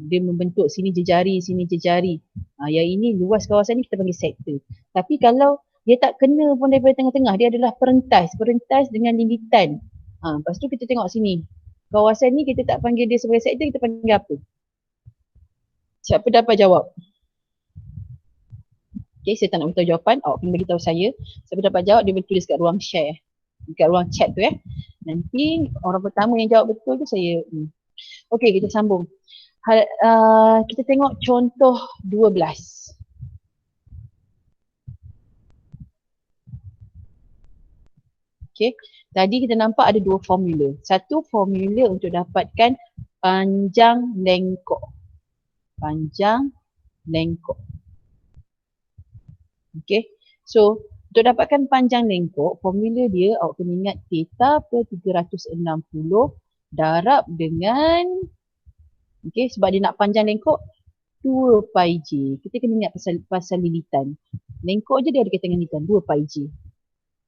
dia membentuk sini jejari, sini jejari. Yang ini luas kawasan ni kita panggil sektor. Tapi kalau dia tak kena pun daripada tengah-tengah, dia adalah perentas. Perentas dengan limitan. Lepas tu kita tengok sini. Kawasan ni kita tak panggil dia sebagai sektor, kita panggil apa? Siapa dapat jawab? Okay, saya tak nak beritahu jawapan. Awak kena beritahu saya. Siapa dapat jawab, dia boleh tulis kat ruang share. Dekat ruang chat tu Nanti orang pertama yang jawab betul tu saya. Okey, kita sambung. Kita tengok contoh 12. Okey, tadi kita nampak ada dua formula. Satu formula untuk dapatkan panjang lengkok. Panjang lengkok. Okey, so untuk dapatkan panjang lengkok, formula dia awak kena ingat theta per 360 darab dengan, okey, sebab dia nak panjang lengkok 2 pi j. Kita kena ingat pasal lilitan. Lengkok je dia ada kaitan dengan lilitan, 2 pi j.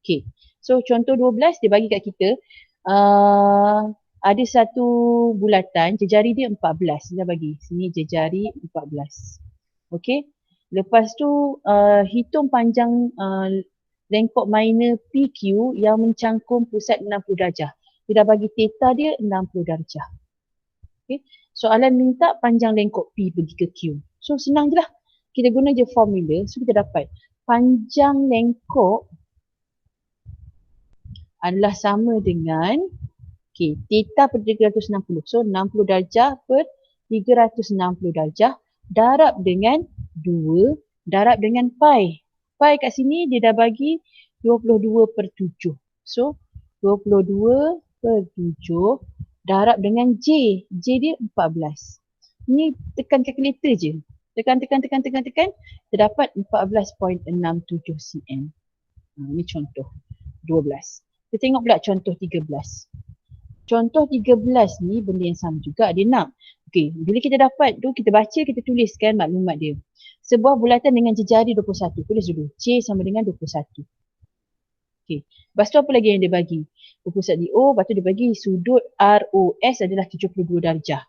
Okey, so contoh 12 dia bagi kat kita ada satu bulatan, jejari dia 14. Dia bagi sini jejari 14. Okey, lepas tu hitung panjang lengkok minor PQ yang mencangkum pusat 60 darjah. Dia dah bagi theta dia 60 darjah. Okay. Soalan minta panjang lengkok P pergi ke Q. So senang je lah. Kita guna je formula. So kita dapat panjang lengkok adalah sama dengan theta per 360. So 60 darjah per 360 darjah darab dengan 2 darab dengan pi. Pi kat sini dia dah bagi 22 per 7. So 22 per 7 darab dengan J. J dia 14. Ni tekan kalkulator je. Tekan. Kita dapat 14.67 cm. Ini contoh 12. Kita tengok pula contoh 13. Contoh 13 ni benda yang sama juga. Dia nak, bila kita dapat tu, kita baca, kita tuliskan maklumat dia. Sebuah bulatan dengan jejari 21. Tulis dulu. C sama dengan 21. Lepas tu apa lagi yang dia bagi? Berpusat di O, lepas tu dia bagi sudut ROS adalah 72 darjah.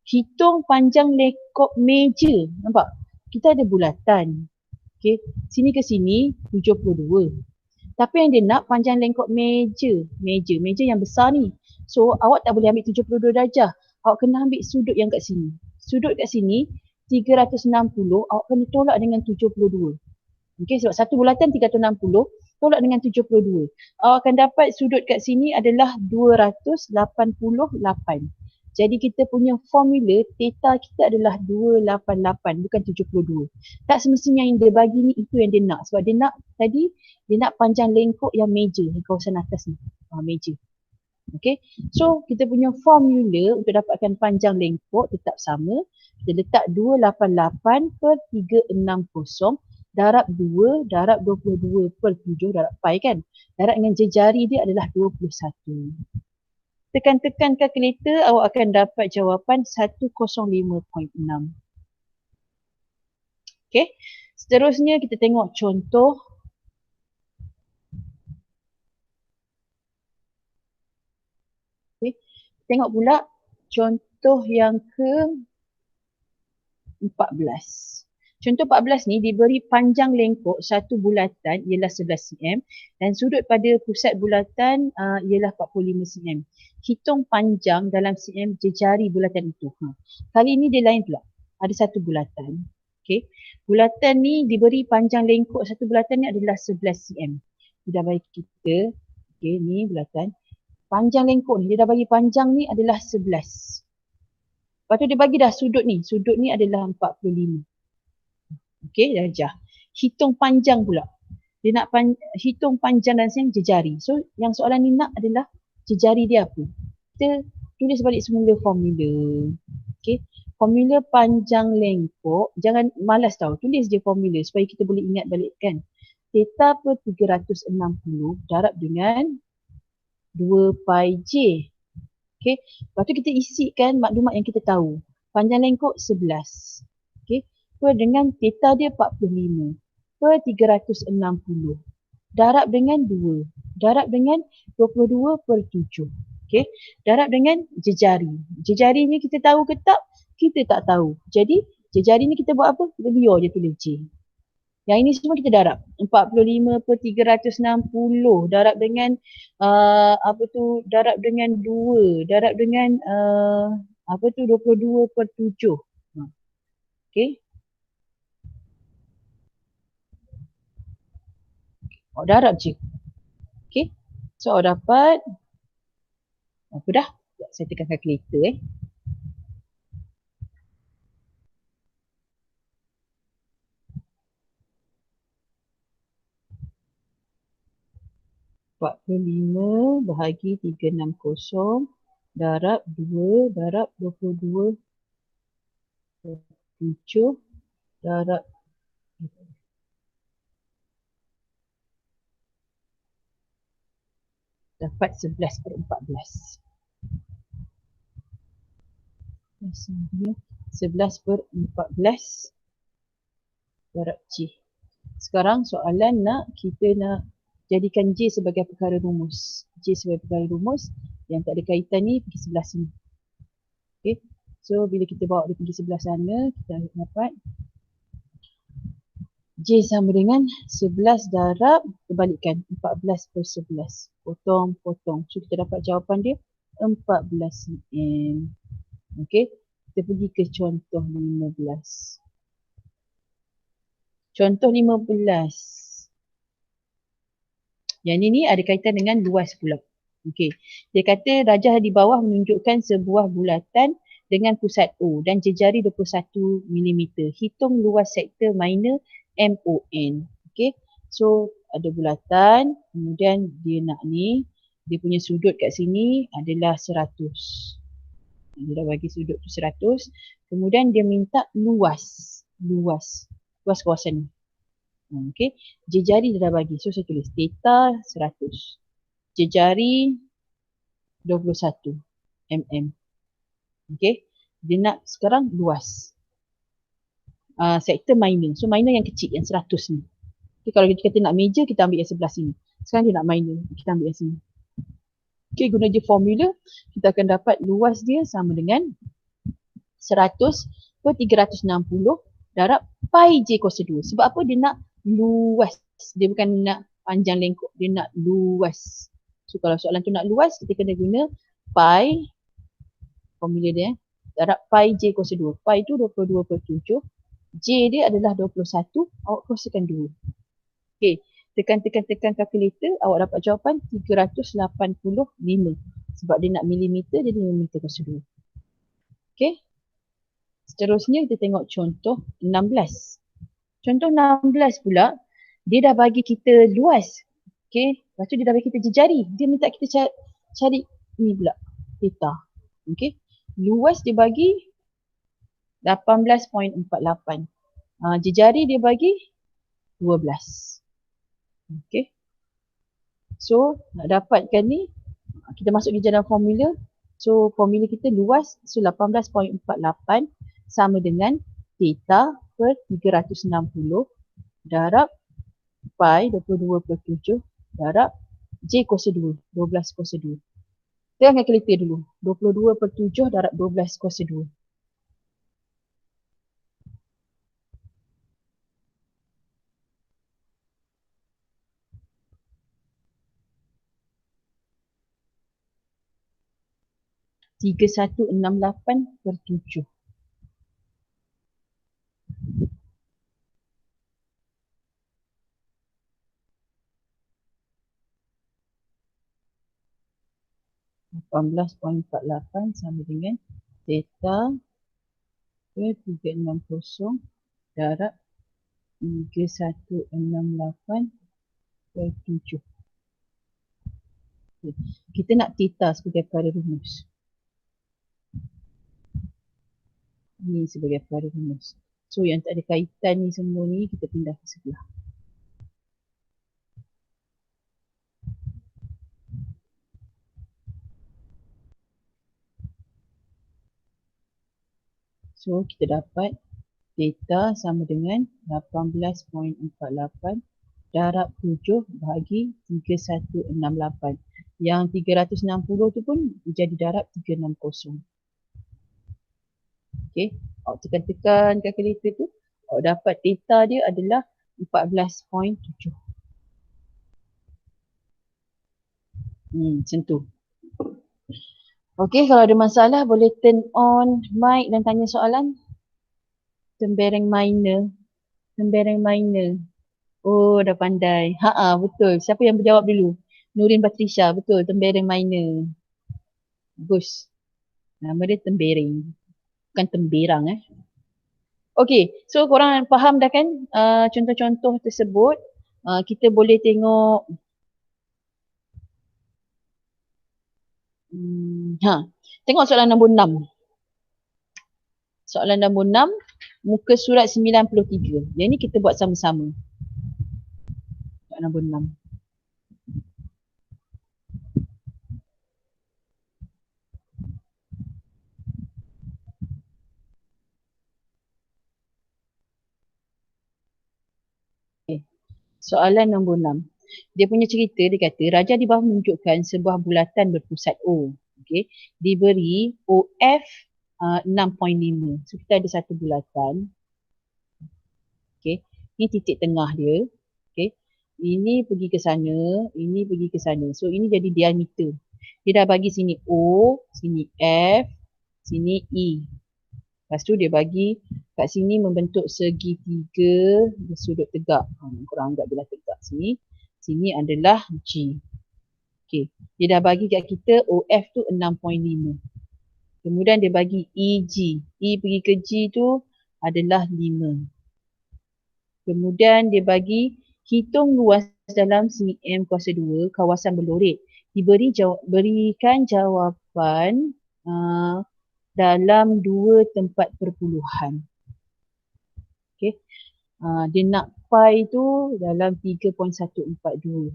Hitung panjang lengkok meja. Nampak? Kita ada bulatan. Sini ke sini 72. Tapi yang dia nak panjang lengkok meja. Meja yang besar ni. So awak tak boleh ambil 72 darjah. Awak kena ambil sudut yang kat sini. Sudut kat sini 360, awak kena tolak dengan 72. Sebab satu bulatan 360, tolak dengan 72. Awak akan dapat sudut kat sini adalah 288. Jadi kita punya formula theta kita adalah 288 bukan 72. Tak semestinya yang dia bagi ni itu yang dia nak. Sebab dia nak tadi, dia nak panjang lengkok yang meja di kawasan atas ni. Meja. So kita punya formula untuk dapatkan panjang lengkok tetap sama. Kita letak 288 per 360 darab 2 darab 22 per 7 darab pi kan. Darab dengan jejari dia adalah 21. Tekan kalkulator, awak akan dapat jawapan 105.6. Seterusnya kita tengok contoh. Tengok pula contoh yang ke-14. Contoh 14 ni diberi panjang lengkok satu bulatan ialah 11 cm dan sudut pada pusat bulatan ialah 45 cm. Hitung panjang dalam cm jejari bulatan itu. Kali ini dia lain pula. Ada satu bulatan. Bulatan ni diberi panjang lengkok satu bulatan ni adalah 11 cm. Dia dah bagi kita. Ni bulatan. Panjang lengkok ni, dia dah bagi panjang ni adalah 11. Lepas tu dia bagi dah sudut ni. Sudut ni adalah 45. Darjah. Hitung panjang pula. Dia nak hitung panjang dan jejari. So yang soalan ni nak adalah jejari dia apa? kita tulis balik semula formula. Okay. Formula panjang lengkok, jangan malas tau, tulis je formula supaya kita boleh ingat balik kan. Theta per 360 darab dengan 2 pi j. Okay. Lepas tu kita isikan maklumat yang kita tahu. Panjang lengkok 11. Okay. Per dengan theta dia 45 per 360. Darab dengan 2. Darab dengan 22 per 7. Okay. Darab dengan jejari. Jejari ni kita tahu ke tak? Kita tak tahu. Jadi jejari ni kita buat apa? Kita biar je tulis J. Yang ini semua kita darab. 45 per 360 darab dengan darab dengan 2. Darab dengan 22 per 7. Okay. Darab je. Okay. So dapat apa dah? Saya tekan calculator . 45 bahagi 360 darab 2 darab 22 7 darab dapat 11 per 14. 11 per 14 darab J. Sekarang soalan kita nak jadikan J sebagai perkara rumus. J sebagai perkara rumus yang tak ada kaitan ni pergi sebelah sini. Okay. So bila kita bawa dia pergi sebelah sana, kita dapat J sama dengan 11 darab, terbalikkan 14 per 11. Potong. So kita dapat jawapan dia 14 cm. Okay. Kita pergi ke contoh 15. Contoh 15. Yang ini ada kaitan dengan luas pula. Okey. Dia kata rajah di bawah menunjukkan sebuah bulatan dengan pusat O dan jejari 21 mm. Hitung luas sektor minor MON. Okey. So ada bulatan, kemudian dia nak ni, dia punya sudut kat sini adalah 100. Dia dah bagi sudut tu 100. Kemudian dia minta luas kawasan ni. Okey, jejari dia dah bagi. So saya tulis theta 100. Jejari 21 mm. Okey, dia nak sekarang luas. Sektor minor. So minor yang kecil, yang 100 ni. Okay, kalau kita kata nak major, kita ambil yang sebelah sini. Sekarang dia nak minor, kita ambil yang sini. Okey, guna je formula, kita akan dapat luas dia sama dengan 100 per 360 darab pi j kuasa 2. Sebab apa dia nak luas? Dia bukan nak panjang lengkok, dia nak luas. So kalau soalan tu nak luas, kita kena guna pi, formula dia, darab pi j kuasa 2. Pi tu 22 per 7. J dia adalah 21, awak koskan 2. Okey, tekan kalkulator, awak dapat jawapan 385. Sebab dia nak milimeter, jadi milimeter kuasa 2. Okey. Seterusnya kita tengok contoh 16. Contoh 16 pula, dia dah bagi kita luas. Okey, lepas tu dia dah bagi kita jejari. Dia minta kita cari ni pula, theta. Okey, luas dia bagi 18.48. Jejari dia bagi 12. Okey. So, nak dapatkan ni, kita masuk di dalam formula. So, formula kita luas, so 18.48 sama dengan theta per 360 darab pi 22 per 7 darab j kuasa 2, 12 kuasa 2. Kita kalkulator dulu. 22 per 7 darab 12 kuasa 2. Tiga 168 per 7. .48 sama dengan theta per 360 darab 3168 per 7. Kita nak theta sebagai perkara rumus. Ni sebagai perkara rumus. So yang tak ada kaitan ni semua ni kita pindah ke sebelah. So kita dapat theta sama dengan 18.48 darab 7 bahagi 3168. Yang 360 tu pun jadi darab 360. Okey, awak tekan-tekan kalkulator tu, awak dapat theta dia adalah 14.7. Macam tu. Okey, kalau ada masalah boleh turn on mic dan tanya soalan. Tembereng minor. Tembereng minor. Oh, dah pandai. Betul. Siapa yang berjawab dulu? Nurin Batrisha. Betul, tembereng minor. Bagus. Nama dia tembereng. Bukan temberang Okey, so korang faham dah kan contoh-contoh tersebut. Kita boleh tengok tengok soalan nombor 6. Soalan nombor 6 muka surat 93. Yang ni kita buat sama-sama. Soalan nombor 6. Soalan nombor 6. Dia punya cerita, dia kata raja di bawah menunjukkan sebuah bulatan berpusat O. Okay. Diberi OF 6.5. So kita ada satu bulatan. Okay. Ini titik tengah dia. Okay. Ini pergi ke sana, ini pergi ke sana. So ini jadi diameter. Dia dah bagi sini O, sini F, sini E. Lepas tu dia bagi kat sini membentuk segitiga bersudut tegak. Korang anggap dia tegak sini. Sini adalah G. Okay. Dia dah bagi kat kita OF tu 6.5. Kemudian dia bagi EG. E pergi ke G tu adalah 5. Kemudian dia bagi hitung luas dalam cm kuasa 2 kawasan berlorik. Berikan jawapan dalam 2 tempat perpuluhan. Okay. Dia nak pi tu dalam 3.142.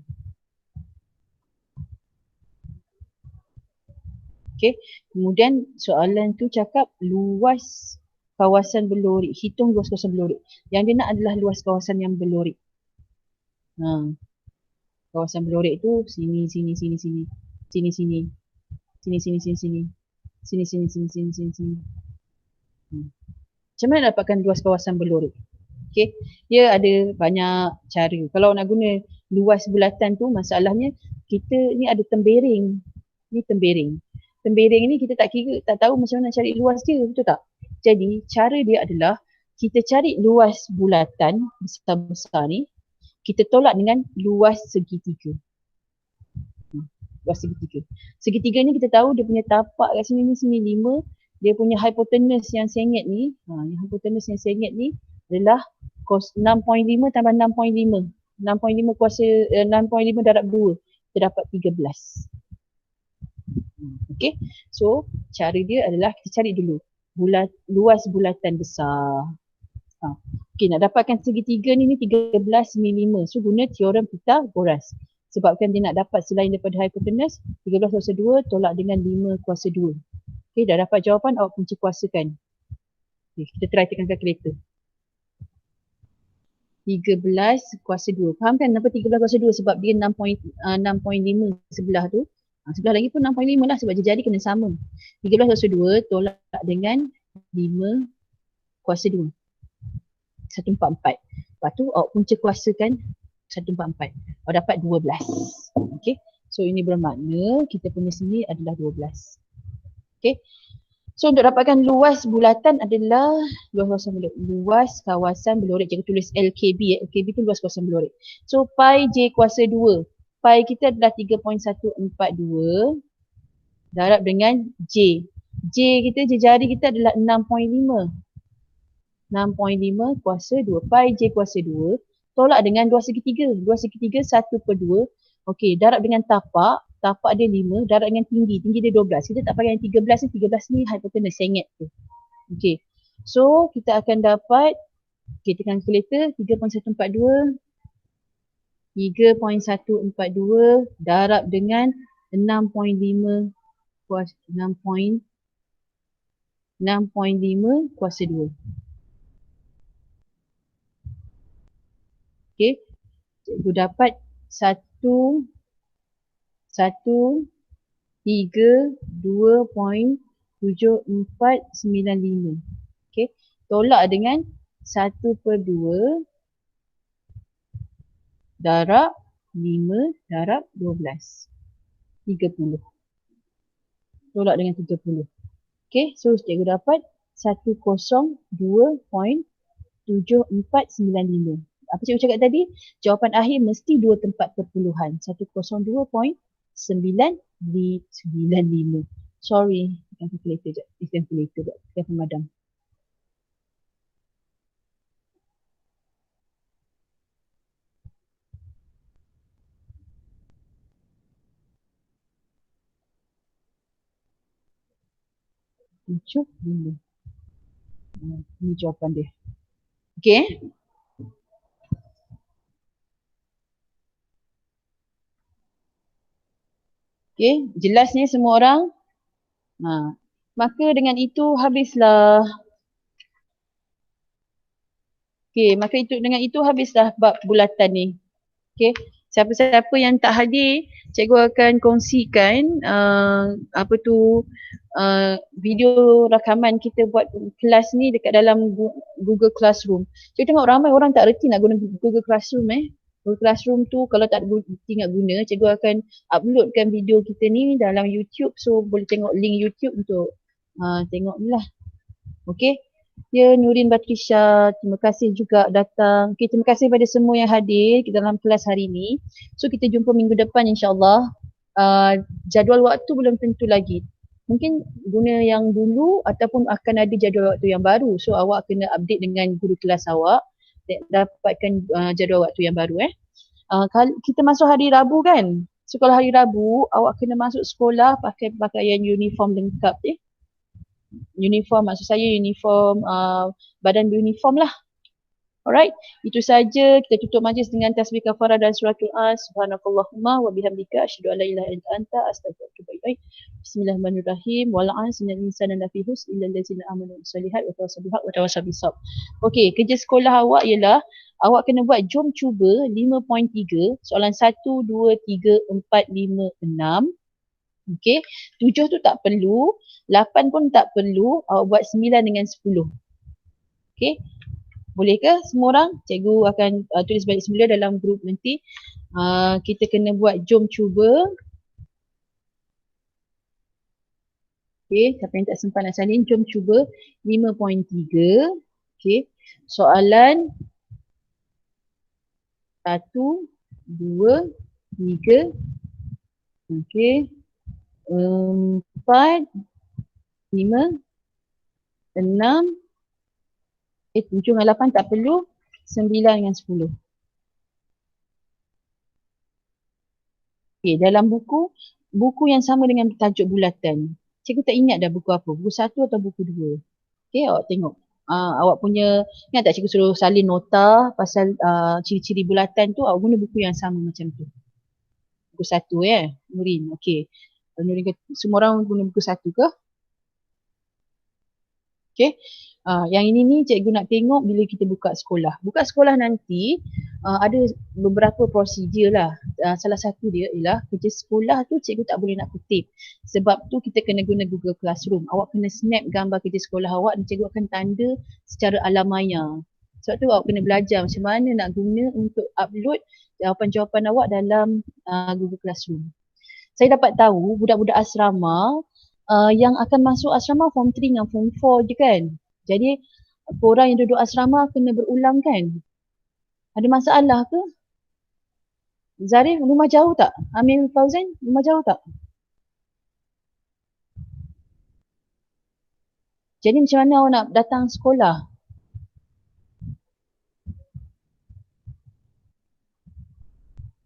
Okay. Kemudian soalan tu cakap luas kawasan berlorik. Hitung luas kawasan berlorik. Yang dia nak adalah luas kawasan yang berlorik. Kawasan berlorik tu sini, sini, sini, sini. Sini, sini. Sini, sini, sini, sini. Sini, sini, sini, sini, sini, sini. Macam mana dapatkan luas kawasan berlorik? Okay. Dia ada banyak cara. Kalau nak guna luas bulatan tu, masalahnya kita ni ada tembereng. Ni tembereng. Tembereng ni kita tak tahu macam mana nak cari luas dia, betul tak? Jadi cara dia adalah kita cari luas bulatan besar-besar ni, kita tolak dengan luas segitiga. Luas segitiga. Segitiga ni kita tahu dia punya tapak kat sini ni, sini 5. Dia punya hipotenus yang sengit ni, hipotenus yang sengit ni adalah 6.5 tambah 6.5. 6.5 kuasa 6.5 darab 2. Kita dapat 13. Okay. So cara dia adalah kita cari dulu luas bulatan besar. Okay, nak dapatkan segitiga ni 13 mm. So guna teorem Pythagoras. Sebabkan dia nak dapat selain daripada hipotenus, 13 kuasa 2 tolak dengan 5 kuasa 2. Okay, dah dapat jawapan, awak punca kuasakan. Okay, kita try tekan kalkulator. 13 kuasa 2. Faham kan kenapa 13 kuasa 2? Sebab dia 6.5 sebelah tu. Sebelah lagi pun 6.5 lah sebab jari kena sama. 13 kuasa 2 tolak dengan 5 kuasa 2. 144. Lepas tu awak punca kuasakan 144. Awak dapat 12. Okay. So ini bermakna kita punya sini adalah 12. Okay. So untuk dapatkan luas bulatan adalah luas kawasan berlorik. Jangan tulis LKB. LKB tu luas kawasan berlorik. So pi J kuasa 2. Pi kita adalah 3.142 darab dengan J. J kita, jari kita adalah 6.5. 6.5 kuasa 2. Pi J kuasa 2 tolak dengan 2 segitiga. 2 segitiga 1/2. Okey, darab dengan tapak. tapak dia 5, darat dengan tinggi dia 12. Kita tak pakai yang 13 ni, 13 ni hypotenuse, sengit tu. Okay. So, kita akan dapat, okay, tekan kalkulator, 3.142 darab dengan 6.5 kuasa 6.5 kuasa 2. Okay. Cikgu dapat 132.7495. Okay. Tolak dengan 1/2 darab 5 darab 12. 30. Tolak dengan 30. Okay, so cikgu dapat 102.7495. Apa cikgu cakap tadi? Jawapan akhir mesti 2 tempat perpuluhan. 102.995. Sorry, tekan kalkulator sekejap. Tekan kalkulator sekejap. Tekan pemadam. Tujuh lima. Ini jawapan dia. Okay. Okay, jelas ni semua orang? Maka dengan itu habislah. Okay, maka dengan itu habislah bab bulatan ni. Okay, siapa-siapa yang tak hadir, cikgu akan kongsikan video rakaman kita buat kelas ni dekat dalam Google Classroom. Cikgu tengok ramai orang tak reti nak guna Google Classroom. Google Classroom tu kalau tak reti nak guna, cikgu akan uploadkan video kita ni dalam YouTube. So boleh tengok link YouTube untuk tengok ni lah. Okay. Ya, Nurin Batrisha, terima kasih juga datang. Okay, terima kasih pada semua yang hadir dalam kelas hari ini. So kita jumpa minggu depan insyaAllah. Jadual waktu belum tentu lagi. Mungkin guna yang dulu ataupun akan ada jadual waktu yang baru. So awak kena update dengan guru kelas awak. Dapatkan jadual waktu yang baru. Kita masuk hari Rabu kan? So kalau hari Rabu, awak kena masuk sekolah pakai pakaian uniform lengkap. Uniform, maksud saya uniform badan beruniform lah. Alright, itu saja. Kita tutup majlis dengan tasbih kafarah dan suratul as. Subhanakallahumma wa bihamdika asyhadu an la ilaha illa anta astaghfiruka wa atubu ilaik. Bismillahirrahmanirrahim. Wal 'asri innal insana lafi khusr illa allazina amanu wa sholihat wa tawassaw bil haqq wa tawassaw bis sabr. Okey, kerja sekolah awak ialah awak kena buat jom cuba 5.3, soalan 1, 2, 3, 4, 5, 6. Okey, 7 tu tak perlu, 8 pun tak perlu, awak buat 9 dengan 10. Okey, boleh ke semua orang? Cikgu akan tulis balik semula dalam grup nanti. Kita kena buat jom cuba. Okey, siapa yang tak sempat nak salin, jom cuba 5.3. Okey, soalan 1, 2, 3. Okey. 4, 5, 6, 7 dengan 8 tak perlu, 9 dengan 10. Okay, dalam buku yang sama dengan tajuk bulatan. Cikgu tak ingat dah buku apa, buku 1 atau buku 2. Okay, awak tengok. Awak punya, ingat tak cikgu suruh salin nota pasal ciri-ciri bulatan tu, awak guna buku yang sama macam tu. Buku 1 Nurin, okay. Nurin, semua orang guna buku 1 ke? Okay. Yang ini ni cikgu nak tengok bila kita buka sekolah. Buka sekolah nanti ada beberapa prosedur lah. Salah satu dia ialah kerja sekolah tu cikgu tak boleh nak kutip. Sebab tu kita kena guna Google Classroom. Awak kena snap gambar kerja sekolah awak dan cikgu akan tanda secara alamaya. Sebab tu awak kena belajar macam mana nak guna untuk upload jawapan-jawapan awak dalam Google Classroom. Saya dapat tahu budak-budak asrama yang akan masuk asrama form 3 dengan form 4 je kan. Jadi korang yang duduk asrama kena berulang kan. Ada masalah ke? Zarif, rumah jauh tak? Amir Fauzan, rumah jauh tak? Jadi macam mana awak nak datang sekolah?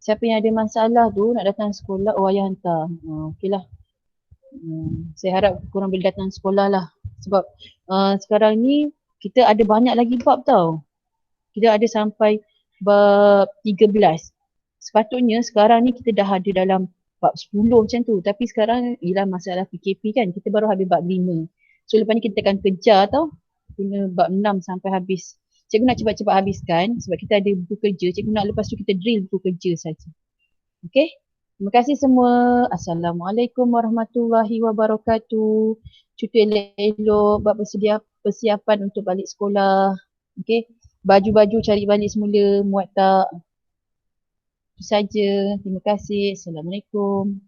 Siapa yang ada masalah tu nak datang sekolah, oh ayah hantar. Okey lah. Saya harap korang boleh datang sekolah lah. Sebab sekarang ni kita ada banyak lagi bab tau. Kita ada sampai bab 13. Sepatutnya sekarang ni kita dah ada dalam bab 10 macam tu. Tapi sekarang ialah masalah PKP kan. Kita baru habis bab 5. So lepas ni kita akan kejar tau. Guna bab 6 sampai habis. Cikgu nak cepat-cepat habiskan sebab kita ada buku kerja. Cikgu nak lepas tu kita drill buku kerja saja. Okay? Terima kasih semua. Assalamualaikum warahmatullahi wabarakatuh. Cuti elok-elok buat persiapan untuk balik sekolah. Okay? Baju-baju cari balik semula, muat tak? Itu saja. Terima kasih. Assalamualaikum.